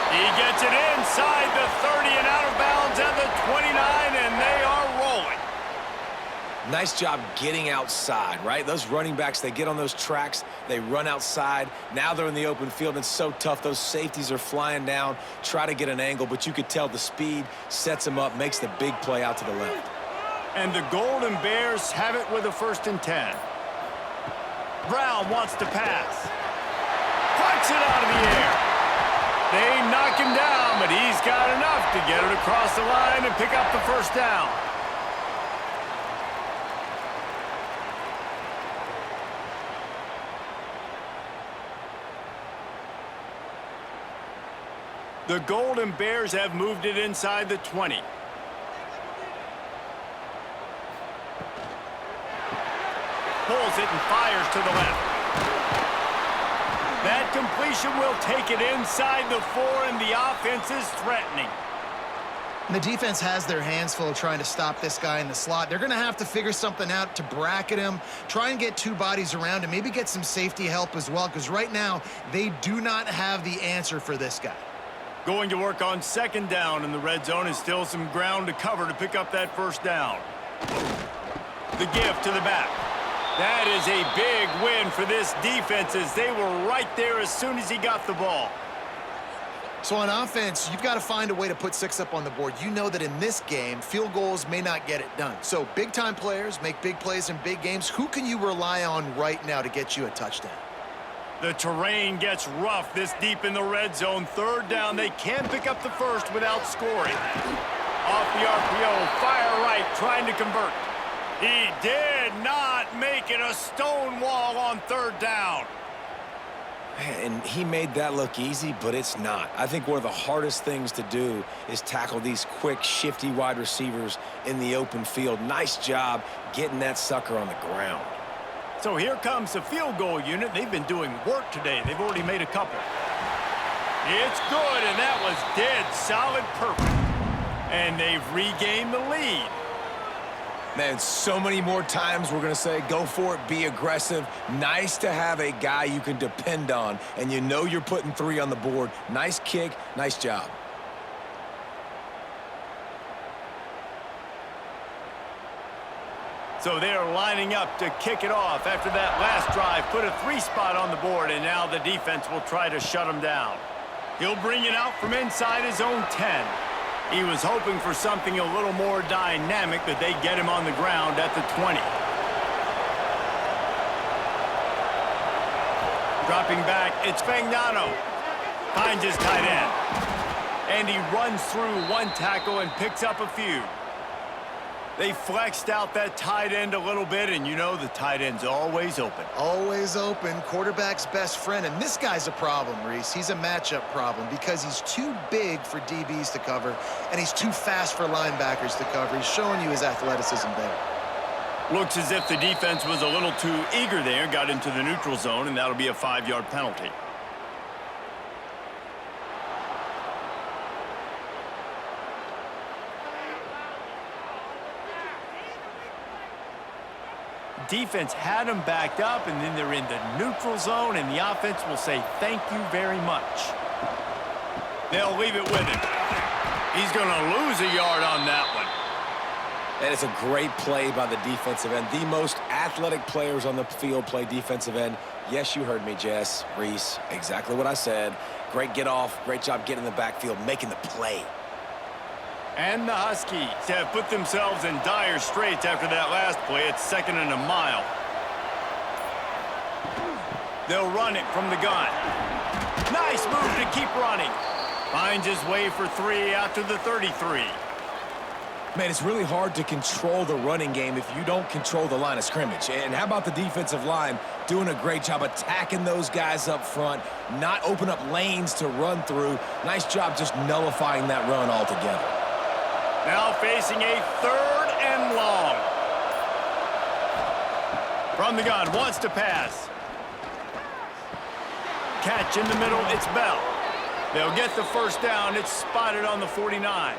He gets it inside the 30 and out of bounds at the 29, and they are rolling. Nice job getting outside, right? Those running backs, they get on those tracks, they run outside. Now they're in the open field. It's so tough. Those safeties are flying down, try to get an angle, but you could tell the speed sets them up, makes the big play out to the left. And the Golden Bears have it with a 1st and 10. Brown wants to pass. Puts it out of the air. They knock him down, but he's got enough to get it across the line and pick up the first down. The Golden Bears have moved it inside the 20. Pulls it and fires to the left. That completion will take it inside the 4, and the offense is threatening. And the defense has their hands full trying to stop this guy in the slot. They're going to have to figure something out to bracket him, try and get 2 bodies around him, maybe get some safety help as well, because right now they do not have the answer for this guy. Going to work on 2nd down in the red zone, and still some ground to cover to pick up that first down. The give to the back. That is a big win for this defense as they were right there as soon as he got the ball. So on offense, you've got to find a way to put 6 up on the board. You know that in this game, field goals may not get it done. So big-time players make big plays in big games. Who can you rely on right now to get you a touchdown? The terrain gets rough this deep in the red zone. 3rd down, they can pick up the first without scoring. Off the RPO, fire right, trying to convert. He did not make it a stone wall on 3rd down. And he made that look easy, but it's not. I think one of the hardest things to do is tackle these quick, shifty wide receivers in the open field. Nice job getting that sucker on the ground. So here comes the field goal unit. They've been doing work today. They've already made a couple. It's good, and that was dead solid perfect. And they've regained the lead. Man, so many more times we're going to say, go for it, be aggressive. Nice to have a guy you can depend on, and you know you're putting 3 on the board. Nice kick, nice job. So they're lining up to kick it off after that last drive. Put a 3 spot on the board, and now the defense will try to shut him down. He'll bring it out from inside his own 10. He was hoping for something a little more dynamic, but they get him on the ground at the 20. Dropping back, it's Fagnano. Finds his tight end. And he runs through 1 tackle and picks up a few. They flexed out that tight end a little bit, and you know the tight end's always open. Always open, quarterback's best friend. And this guy's a problem, Reese. He's a matchup problem because he's too big for DBs to cover, and he's too fast for linebackers to cover. He's showing you his athleticism there. Looks as if the defense was a little too eager there, got into the neutral zone, and that'll be a 5-yard penalty. Defense had them backed up, and then they're in the neutral zone, and the offense will say thank you very much. They'll leave it with him. He's going to lose a yard on that one. And it's a great play by the defensive end. The most athletic players on the field play defensive end. Yes, you heard me, Jess, Reese. Exactly what I said. Great get off. Great job getting in the backfield, making the play. And the Huskies have put themselves in dire straits after that last play. It's 2nd and a mile. They'll run it from the gun. Nice move to keep running. Finds his way for 3 out to the 33. Man, it's really hard to control the running game if you don't control the line of scrimmage. And how about the defensive line doing a great job attacking those guys up front, not open up lanes to run through. Nice job just nullifying that run altogether. Now facing a 3rd and long. From the gun, wants to pass. Catch in the middle, it's Bell. They'll get the first down. It's spotted on the 49.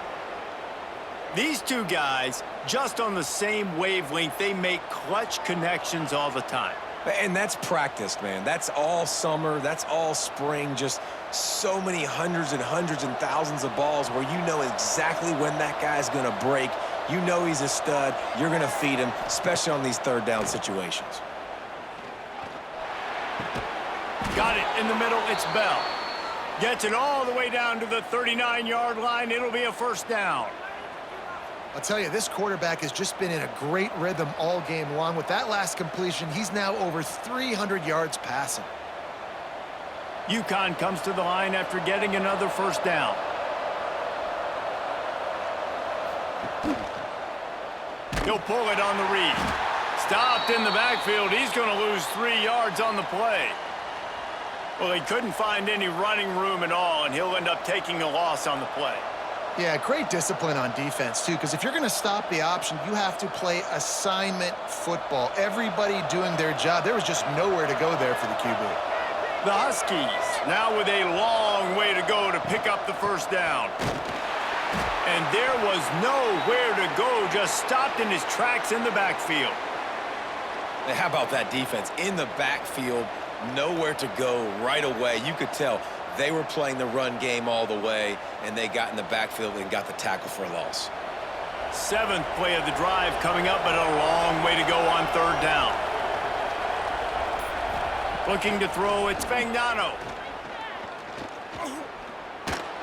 These two guys, just on the same wavelength, they make clutch connections all the time. And that's practice, man. That's all summer. That's all spring. Just so many hundreds and thousands of balls where you know exactly when that guy's going to break. You know he's a stud. You're going to feed him, especially on these 3rd down situations. Got it in the middle. It's Bell. Gets it all the way down to the 39-yard line. It'll be a first down. I'll tell you, this quarterback has just been in a great rhythm all game long. With that last completion, he's now over 300 yards passing. UConn comes to the line after getting another first down. He'll pull it on the read. Stopped in the backfield. He's going to lose 3 yards on the play. Well, he couldn't find any running room at all, and he'll end up taking a loss on the play. Yeah, great discipline on defense, too, because if you're going to stop the option, you have to play assignment football. Everybody doing their job. There was just nowhere to go there for the QB. The Huskies now with a long way to go to pick up the first down. And there was nowhere to go, just stopped in his tracks in the backfield. How about that defense? In the backfield, nowhere to go right away. You could tell they were playing the run game all the way, and they got in the backfield and got the tackle for a loss. 7th play of the drive coming up, but a long way to go on 3rd down. Looking to throw, it's Fagnano.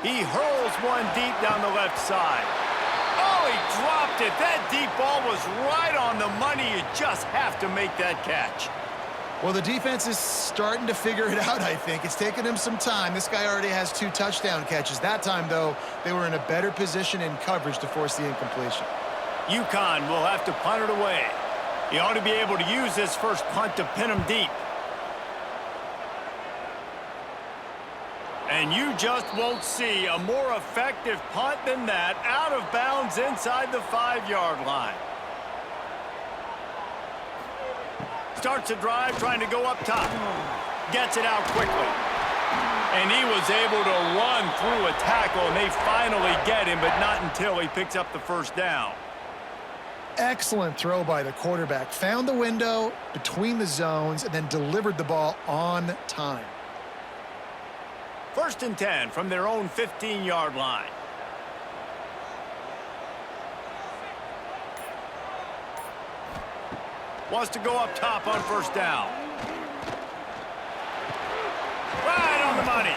He hurls one deep down the left side. Oh, he dropped it. That deep ball was right on the money. You just have to make that catch. Well, the defense is starting to figure it out, I think. It's taken him some time. This guy already has 2 touchdown catches. That time, though, they were in a better position in coverage to force the incompletion. UConn will have to punt it away. He ought to be able to use this first punt to pin him deep. And you just won't see a more effective punt than that, out of bounds inside the 5-yard line. Starts the drive trying to go up top. Gets it out quickly. And he was able to run through a tackle, and they finally get him, but not until he picks up the first down. Excellent throw by the quarterback. Found the window between the zones and then delivered the ball on time. 1st and 10 from their own 15-yard line. Wants to go up top on 1st down. Right on the money.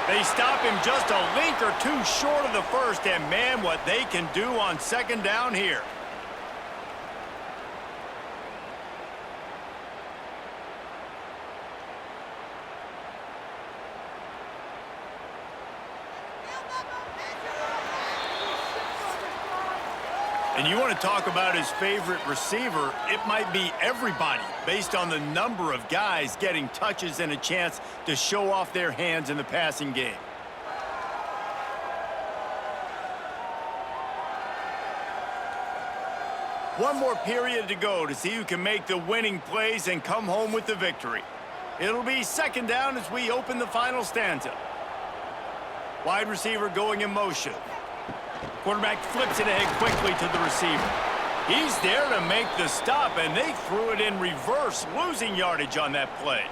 They stop him just a link or 2 short of the first, and man, what they can do on 2nd down here. And you want to talk about his favorite receiver, it might be everybody based on the number of guys getting touches and a chance to show off their hands in the passing game. One more period to go to see who can make the winning plays and come home with the victory. It'll be 2nd down as we open the final stanza. Wide receiver going in motion. Quarterback flips it ahead quickly to the receiver. He's there to make the stop, and they threw it in reverse, losing yardage on that play.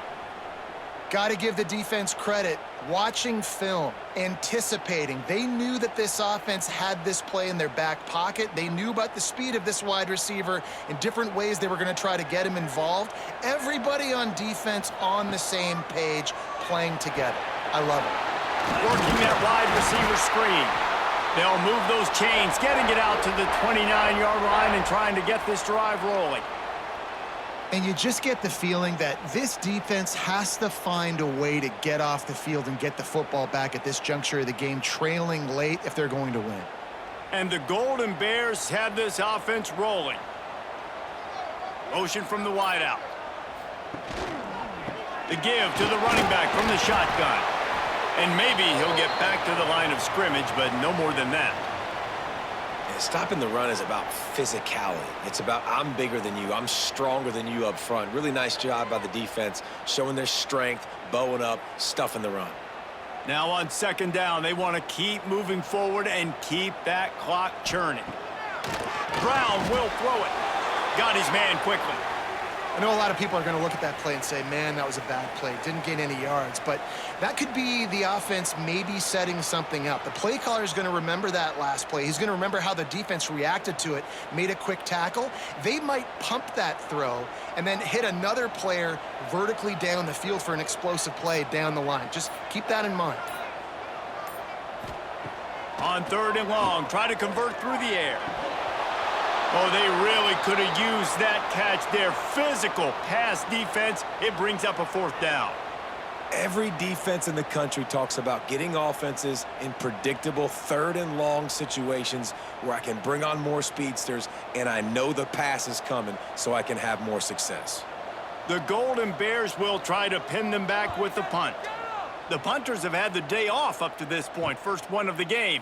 Got to give the defense credit. Watching film, anticipating. They knew that this offense had this play in their back pocket. They knew about the speed of this wide receiver in different ways they were going to try to get him involved. Everybody on defense on the same page, playing together. I love it. Working that wide receiver screen. They'll move those chains, getting it out to the 29-yard line and trying to get this drive rolling. And you just get the feeling that this defense has to find a way to get off the field and get the football back at this juncture of the game, trailing late if they're going to win. And the Golden Bears have this offense rolling. Motion from the wideout. The give to the running back from the shotgun. And maybe he'll get back to the line of scrimmage, but no more than that. And stopping the run is about physicality. It's about I'm bigger than you. I'm stronger than you up front. Really nice job by the defense, showing their strength, bowing up, stuffing the run. Now on 2nd down, they want to keep moving forward and keep that clock churning. Brown will throw it. Got his man quickly. I know a lot of people are going to look at that play and say, man, that was a bad play. Didn't gain any yards. But that could be the offense maybe setting something up. The play caller is going to remember that last play. He's going to remember how the defense reacted to it, made a quick tackle. They might pump that throw and then hit another player vertically down the field for an explosive play down the line. Just keep that in mind. On 3rd and long, try to convert through the air. Oh, they really could have used that catch. Their physical pass defense, it brings up a 4th down. Every defense in the country talks about getting offenses in predictable 3rd and long situations where I can bring on more speedsters and I know the pass is coming so I can have more success. The Golden Bears will try to pin them back with the punt. The punters have had the day off up to this point, first one of the game.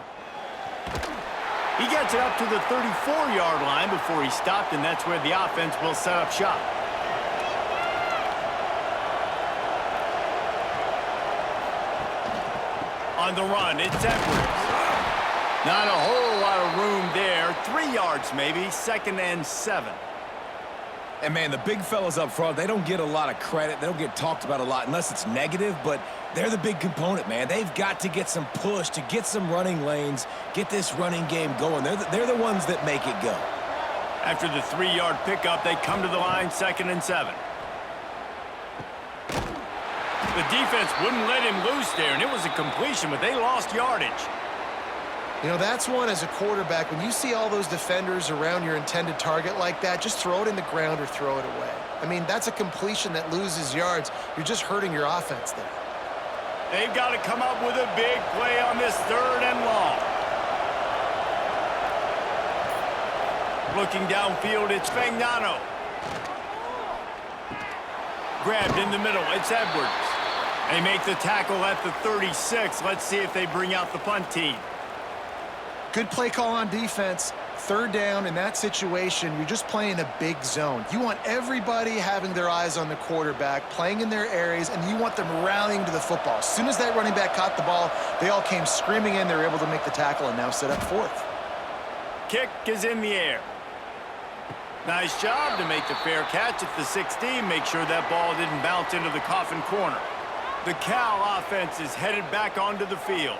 He gets it up to the 34-yard line before he stopped, and that's where the offense will set up shop. On the run, it's Edwards. Not a whole lot of room there. 3 yards maybe, 2nd and 7. And, man, the big fellas up front, they don't get a lot of credit. They don't get talked about a lot unless it's negative, but they're the big component, man. They've got to get some push, to get some running lanes, get this running game going. They're the ones that make it go. After the 3-yard pickup, they come to the line, 2nd and 7. The defense wouldn't let him loose there, and it was a completion, but they lost yardage. You know, that's one as a quarterback. When you see all those defenders around your intended target like that, just throw it in the ground or throw it away. I mean, that's a completion that loses yards. You're just hurting your offense there. They've got to come up with a big play on this 3rd and long. Looking downfield, it's Fagnano. Grabbed in the middle, it's Edwards. They make the tackle at the 36. Let's see if they bring out the punt team. Good play call on defense. 3rd down in that situation, you're just playing a big zone. You want everybody having their eyes on the quarterback, playing in their areas, and you want them rallying to the football. As soon as that running back caught the ball, they all came screaming in. They were able to make the tackle and now set up 4th. Kick is in the air. Nice job to make the fair catch at the 16. Make sure that ball didn't bounce into the coffin corner. The Cal offense is headed back onto the field.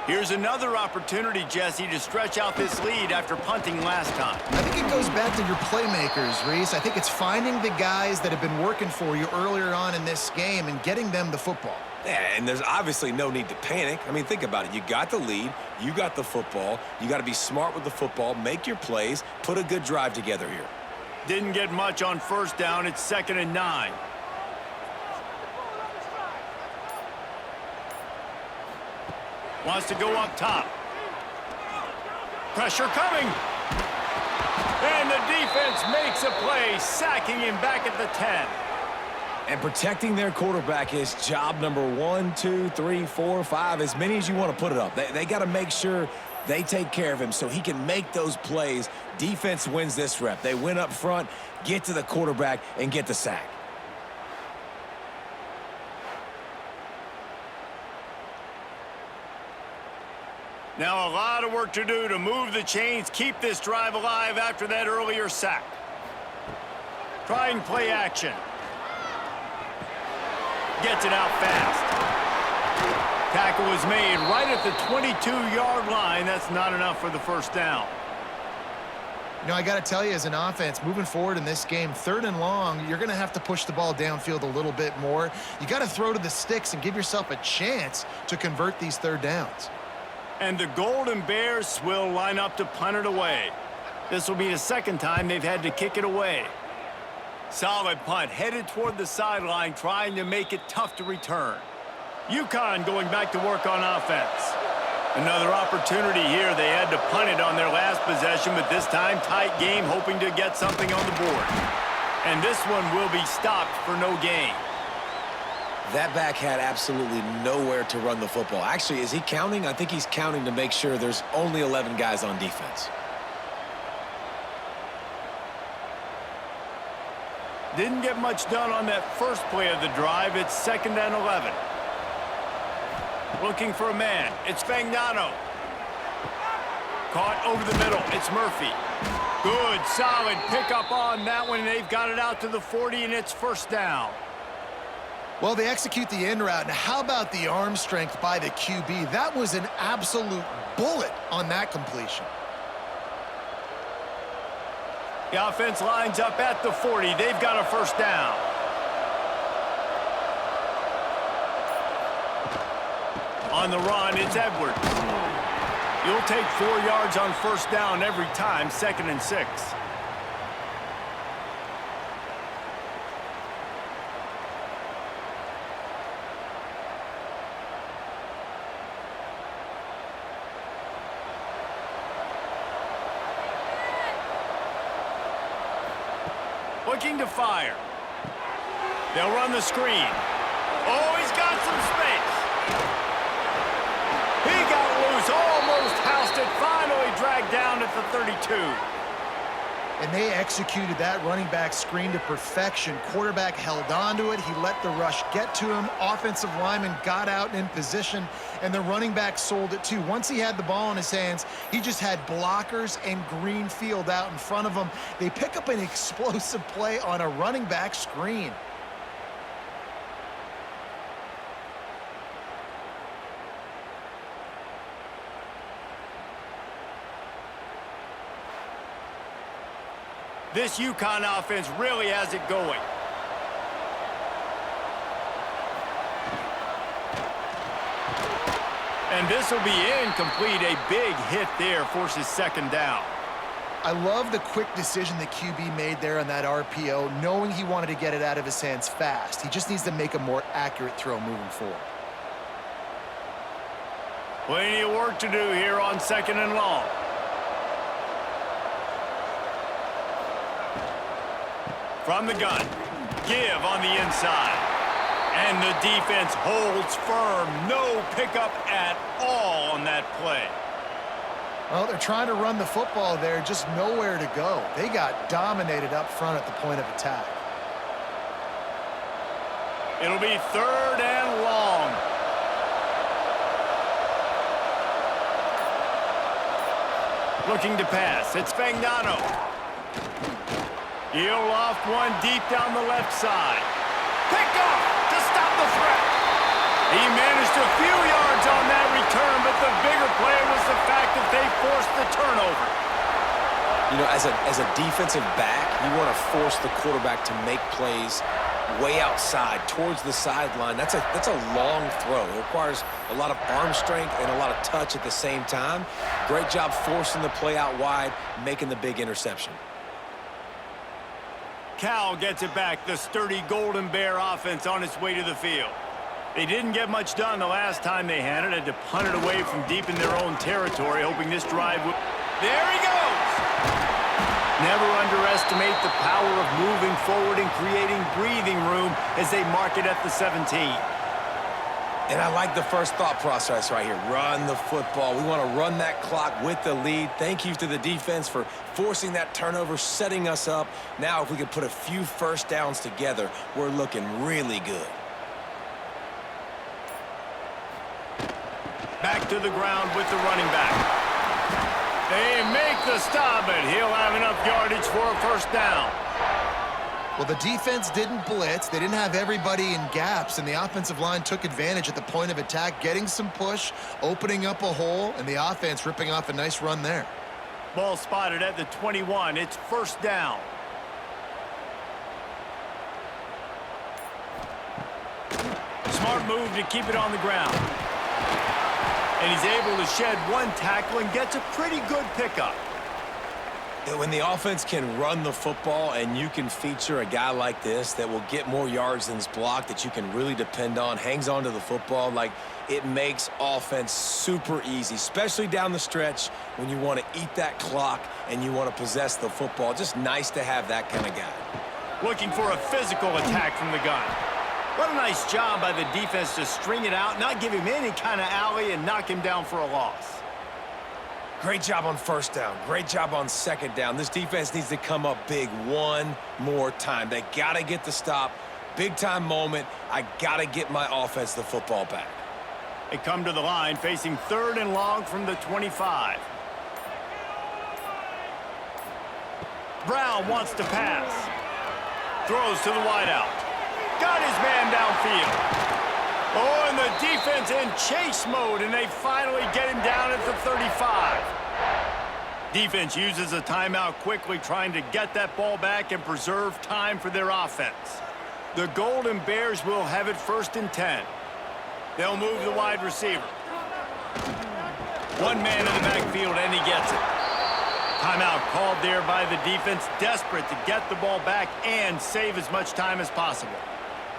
Here's another opportunity, Jesse, to stretch out this lead after punting last time. I think it goes back to your playmakers, Reese. I think it's finding the guys that have been working for you earlier on in this game and getting them the football. Yeah, and there's obviously no need to panic. I mean, think about it. You got the lead. You got the football. You got to be smart with the football, make your plays, put a good drive together here. Didn't get much on 1st down. It's 2nd and 9. Wants to go up top. Pressure coming. And the defense makes a play, sacking him back at the 10. And protecting their quarterback is job number 1, 2, 3, 4, 5, as many as you want to put it up. They got to make sure they take care of him so he can make those plays. Defense wins this rep. They win up front, get to the quarterback, and get the sack. Now a lot of work to do to move the chains, keep this drive alive after that earlier sack. Trying play action. Gets it out fast. Tackle was made right at the 22-yard line. That's not enough for the 1st down. You know, I got to tell you, as an offense, moving forward in this game, 3rd and long, you're going to have to push the ball downfield a little bit more. You got to throw to the sticks and give yourself a chance to convert these 3rd downs. And the Golden Bears will line up to punt it away. This will be the 2nd time they've had to kick it away. Solid punt, headed toward the sideline, trying to make it tough to return. UConn going back to work on offense. Another opportunity here. They had to punt it on their last possession, but this time tight game, hoping to get something on the board. And this one will be stopped for no gain. That back had absolutely nowhere to run the football. Actually, is he counting? I think he's counting to make sure there's only 11 guys on defense. Didn't get much done on that first play of the drive. It's 2nd and 11. Looking for a man. It's Fagnano. Caught over the middle. It's Murphy. Good, solid pickup on that one. They've got it out to the 40, and it's 1st down. Well, they execute the end route. Now, how about the arm strength by the QB? That was an absolute bullet on that completion. The offense lines up at the 40. They've got a 1st down. On the run, it's Edwards. You'll take 4 yards on 1st down every time, 2nd and 6. Looking to fire. They'll run the screen. Oh, he's got some space. He got loose, almost housed it, finally dragged down at the 32. And they executed that running back screen to perfection. Quarterback held on to it. He let the rush get to him. Offensive lineman got out in position, and the running back sold it too. Once he had the ball in his hands, he just had blockers and green field out in front of him. They pick up an explosive play on a running back screen. This UConn offense really has it going. And this will be incomplete. A big hit there forces second down. I love the quick decision the QB made there on that RPO, knowing he wanted to get it out of his hands fast. He just needs to make a more accurate throw moving forward. Plenty of work to do here on second and long. From the gun, give on the inside. And the defense holds firm. No pickup at all on that play. Well, they're trying to run the football there, just nowhere to go. They got dominated up front at the point of attack. It'll be third and long. Looking to pass. It's Fagnano. He'll loft one deep down the left side. Pick up to stop the threat. He managed a few yards on that return, but the bigger play was the fact that they forced the turnover. You know, as a defensive back, you want to force the quarterback to make plays way outside, towards the sideline. That's a long throw. It requires a lot of arm strength and a lot of touch at the same time. Great job forcing the play out wide, making the big interception. Cal gets it back. The sturdy Golden Bear offense on its way to the field. They didn't get much done the last time they had it. Had to punt it away from deep in their own territory, hoping this drive would... There he goes! Never underestimate the power of moving forward and creating breathing room as they mark it at the 17. And I like the first thought process right here. Run the football. We want to run that clock with the lead. Thank you to the defense for forcing that turnover, setting us up. Now, if we could put a few first downs together, we're looking really good. Back to the ground with the running back. They make the stop, but he'll have enough yardage for a first down. Well, the defense didn't blitz. They didn't have everybody in gaps, and the offensive line took advantage at the point of attack, getting some push, opening up a hole, and the offense ripping off a nice run there. Ball spotted at the 21. It's first down. Smart move to keep it on the ground. And he's able to shed one tackle and gets a pretty good pickup. When the offense can run the football and you can feature a guy like this that will get more yards than is blocked, that you can really depend on, hangs on to the football, like it makes offense super easy, especially down the stretch when you want to eat that clock and you want to possess the football. Just nice to have that kind of guy. Looking for a physical attack from the gun. What a nice job by the defense to string it out, not give him any kind of alley, and knock him down for a loss. Great job on first down. Great job on second down. This defense needs to come up big one more time. They got to get the stop. Big time moment. I got to get my offense the football back. They come to the line facing third and long from the 25. Brown wants to pass. Throws to the wideout. Got his man downfield. Oh, and the defense in chase mode, and they finally get him down at the 35. Defense uses a timeout quickly, trying to get that ball back and preserve time for their offense. The Golden Bears will have it first and 10. They'll move the wide receiver. One man in the backfield, and he gets it. Timeout called there by the defense, desperate to get the ball back and save as much time as possible.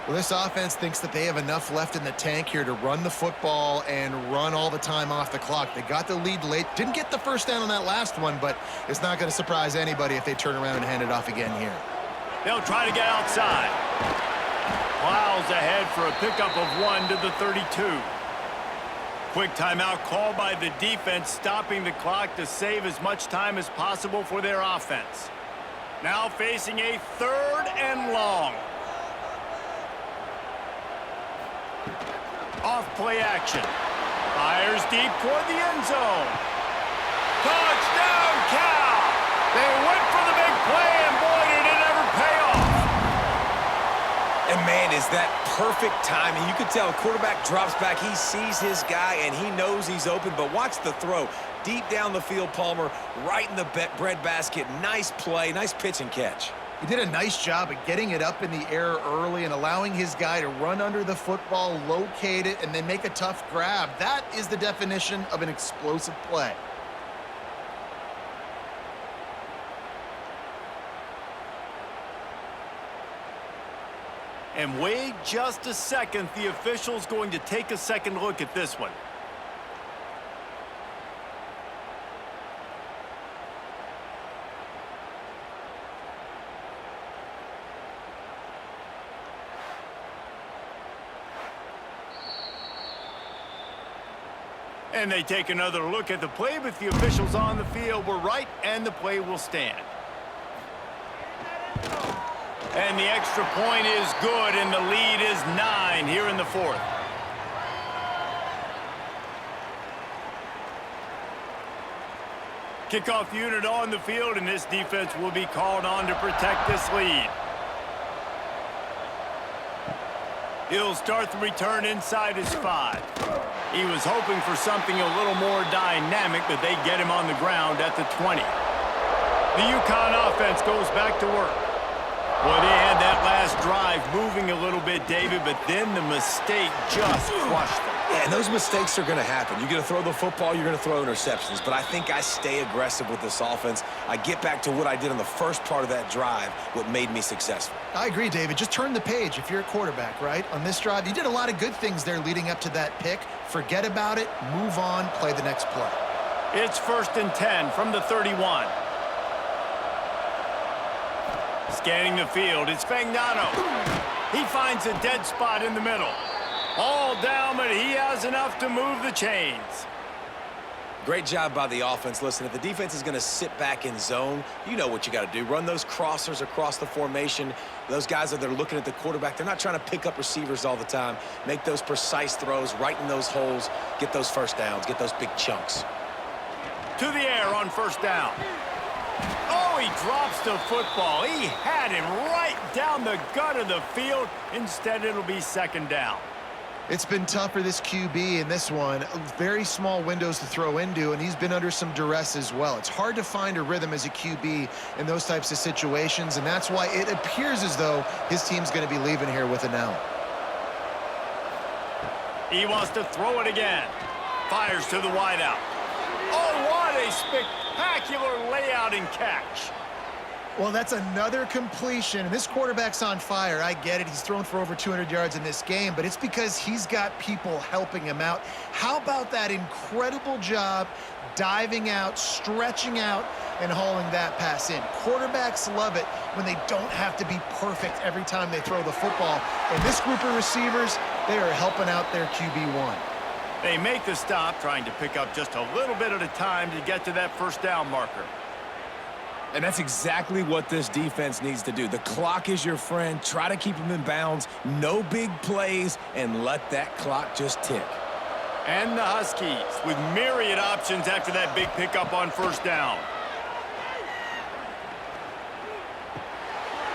Well, this offense thinks that they have enough left in the tank here to run the football and run all the time off the clock. They got the lead late. Didn't get the first down on that last one, but it's not going to surprise anybody if they turn around and hand it off again here. They'll try to get outside. Plows ahead for a pickup of 1 to the 32. Quick timeout called by the defense, stopping the clock to save as much time as possible for their offense. Now facing a third and long. Off play action. Fires deep toward the end zone. Touchdown, Cal! They went for the big play, and boy, did it ever pay off. And man, is that perfect timing. You can tell a quarterback drops back. He sees his guy, and he knows he's open, but watch the throw. Deep down the field, Palmer, right in the bread basket. Nice play, nice pitch and catch. He did a nice job of getting it up in the air early and allowing his guy to run under the football, locate it, and then make a tough grab. That is the definition of an explosive play. And wait just a second. The official's going to take a second look at this one. And they take another look at the play, but the officials on the field were right, and the play will stand. And the extra point is good, and the lead is 9 here in the fourth. Kickoff unit on the field, and this defense will be called on to protect this lead. He'll start the return inside his 5. He was hoping for something a little more dynamic, but they get him on the ground at the 20. The UConn offense goes back to work. Well, they had that last drive moving a little bit, David, but then the mistake just crushed them. Yeah, and those mistakes are going to happen. You're going to throw the football, you're going to throw interceptions. But I think I stay aggressive with this offense. I get back to what I did in the first part of that drive, what made me successful. I agree, David. Just turn the page if you're a quarterback, right? On this drive, you did a lot of good things there leading up to that pick. Forget about it, move on, play the next play. It's 1st and 10 from the 31. Scanning the field, it's Fagnano. He finds a dead spot in the middle. All down, but he has enough to move the chains. Great job by the offense. Listen, if the defense is going to sit back in zone, you know what you got to do. Run those crossers across the formation. Those guys that are looking at the quarterback, they're not trying to pick up receivers all the time. Make those precise throws right in those holes. Get those first downs. Get those big chunks. To the air on 1st down. Oh, he drops the football. He had him right down the gut of the field. Instead, it'll be 2nd down. It's been tough for this QB in this one. Very small windows to throw into, and he's been under some duress as well. It's hard to find a rhythm as a QB in those types of situations, and that's why it appears as though his team's going to be leaving here with an L. He wants to throw it again. Fires to the wideout. Oh, what a spectacular layout and catch. Well, that's another completion. And this quarterback's on fire. I get it. He's thrown for over 200 yards in this game, but it's because he's got people helping him out. How about that incredible job diving out, stretching out, and hauling that pass in? Quarterbacks love it when they don't have to be perfect every time they throw the football. And this group of receivers, they are helping out their QB1. They make the stop, trying to pick up just a little bit at a time to get to that 1st down marker. And that's exactly what this defense needs to do. The clock is your friend. Try to keep them in bounds. No big plays, and let that clock just tick. And the Huskies with myriad options after that big pickup on 1st down.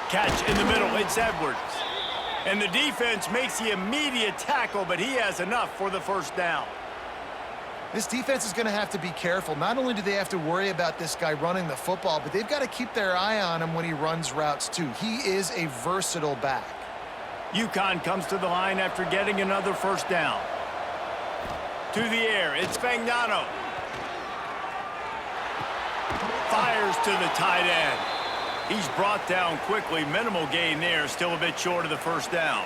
Catch in the middle. It's Edwards. And the defense makes the immediate tackle, but he has enough for the 1st down. This defense is going to have to be careful. Not only do they have to worry about this guy running the football, but they've got to keep their eye on him when he runs routes too. He is a versatile back. UConn comes to the line after getting another 1st down. To the air, it's Fagnano. Fires to the tight end. He's brought down quickly. Minimal gain there, still a bit short of the 1st down.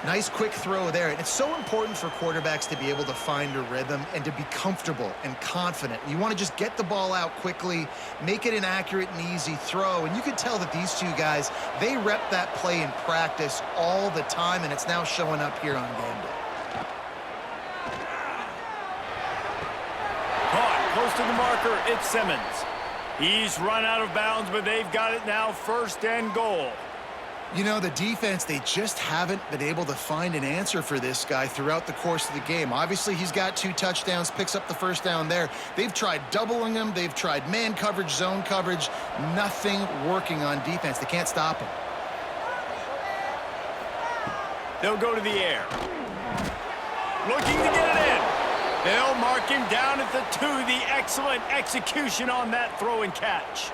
Nice quick throw there. And it's so important for quarterbacks to be able to find a rhythm and to be comfortable and confident. You want to just get the ball out quickly, make it an accurate and easy throw. And you can tell that these two guys, they rep that play in practice all the time, and it's now showing up here on game day. Caught close to the marker, it's Simmons. He's run out of bounds, but they've got it now 1st and goal. You know, the defense, they just haven't been able to find an answer for this guy throughout the course of the game. Obviously, he's got 2 touchdowns, picks up the 1st down there. They've tried doubling him. They've tried man coverage, zone coverage. Nothing working on defense. They can't stop him. They'll go to the air. Looking to get it in. They'll mark him down at the 2. The excellent execution on that throw and catch.